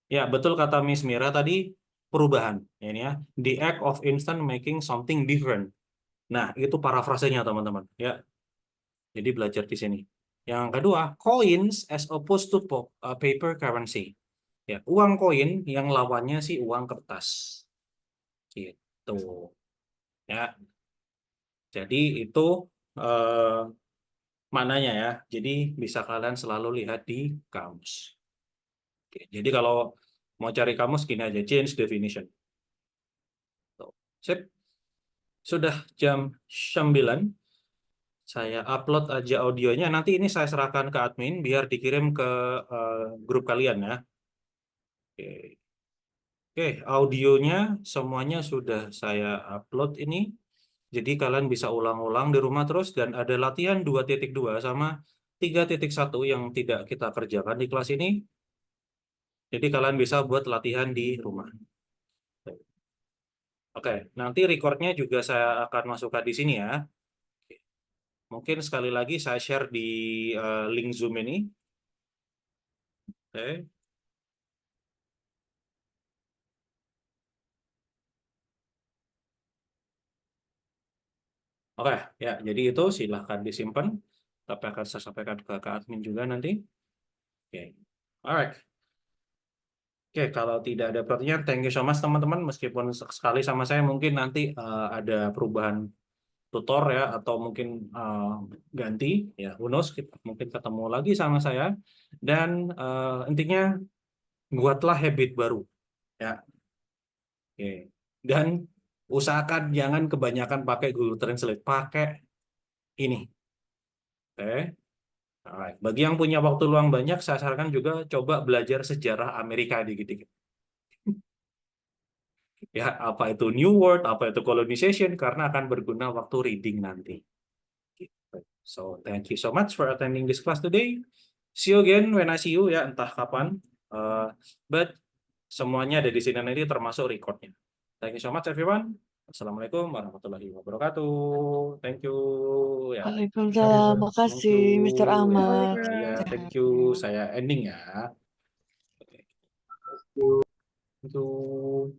ya betul kata Miss Mira tadi, perubahan. Ini ya, the act of instant making something different. Nah, itu parafrasenya teman-teman. Ya, jadi belajar di sini. Yang kedua, coins as opposed to paper currency. Ya, uang koin yang lawannya sih uang kertas. Gitu. Ya. Jadi itu maknanya ya. Jadi bisa kalian selalu lihat di kamus. Oke, jadi kalau mau cari kamus gini aja, change definition. Sip. Sudah jam 9. Saya upload aja audionya. Nanti ini saya serahkan ke admin biar dikirim ke grup kalian ya. Oke, audionya semuanya sudah saya upload ini. Jadi kalian bisa ulang-ulang di rumah terus dan ada latihan 2.2 sama 3.1 yang tidak kita kerjakan di kelas ini. Jadi kalian bisa buat latihan di rumah. Oke, nanti recordnya juga saya akan masukkan di sini ya. Mungkin sekali lagi saya share di link Zoom ini. Oke. Oke, ya. Jadi itu silahkan disimpan. Tapi akan saya sampaikan ke admin juga nanti. Oke, alright. Oke, kalau tidak ada pertanyaan, thank you so much teman-teman. Meskipun sekali sama saya mungkin nanti ada perubahan tutor ya atau mungkin ganti ya, who knows, mungkin ketemu lagi sama saya dan intinya buatlah habit baru ya. Oke. Dan Usahakan jangan kebanyakan pakai Google Translate, pakai ini. Oke. Alright. Bagi yang punya waktu luang banyak, saya sarankan juga coba belajar sejarah Amerika dikit-dikit. Ya, apa itu New World, apa itu colonization, karena akan berguna waktu reading nanti. Gitu. So, thank you so much for attending this class today. See you again when I see you, ya, entah kapan. But semuanya ada di sini nanti, termasuk recordnya. Thank you so much, everyone. Assalamualaikum warahmatullahi wabarakatuh. Thank you. Ya. Waalaikumsalam. Thank Makasih, you. Mr. Ya, Ahmad. iya, thank you. Saya ending ya. Thank you.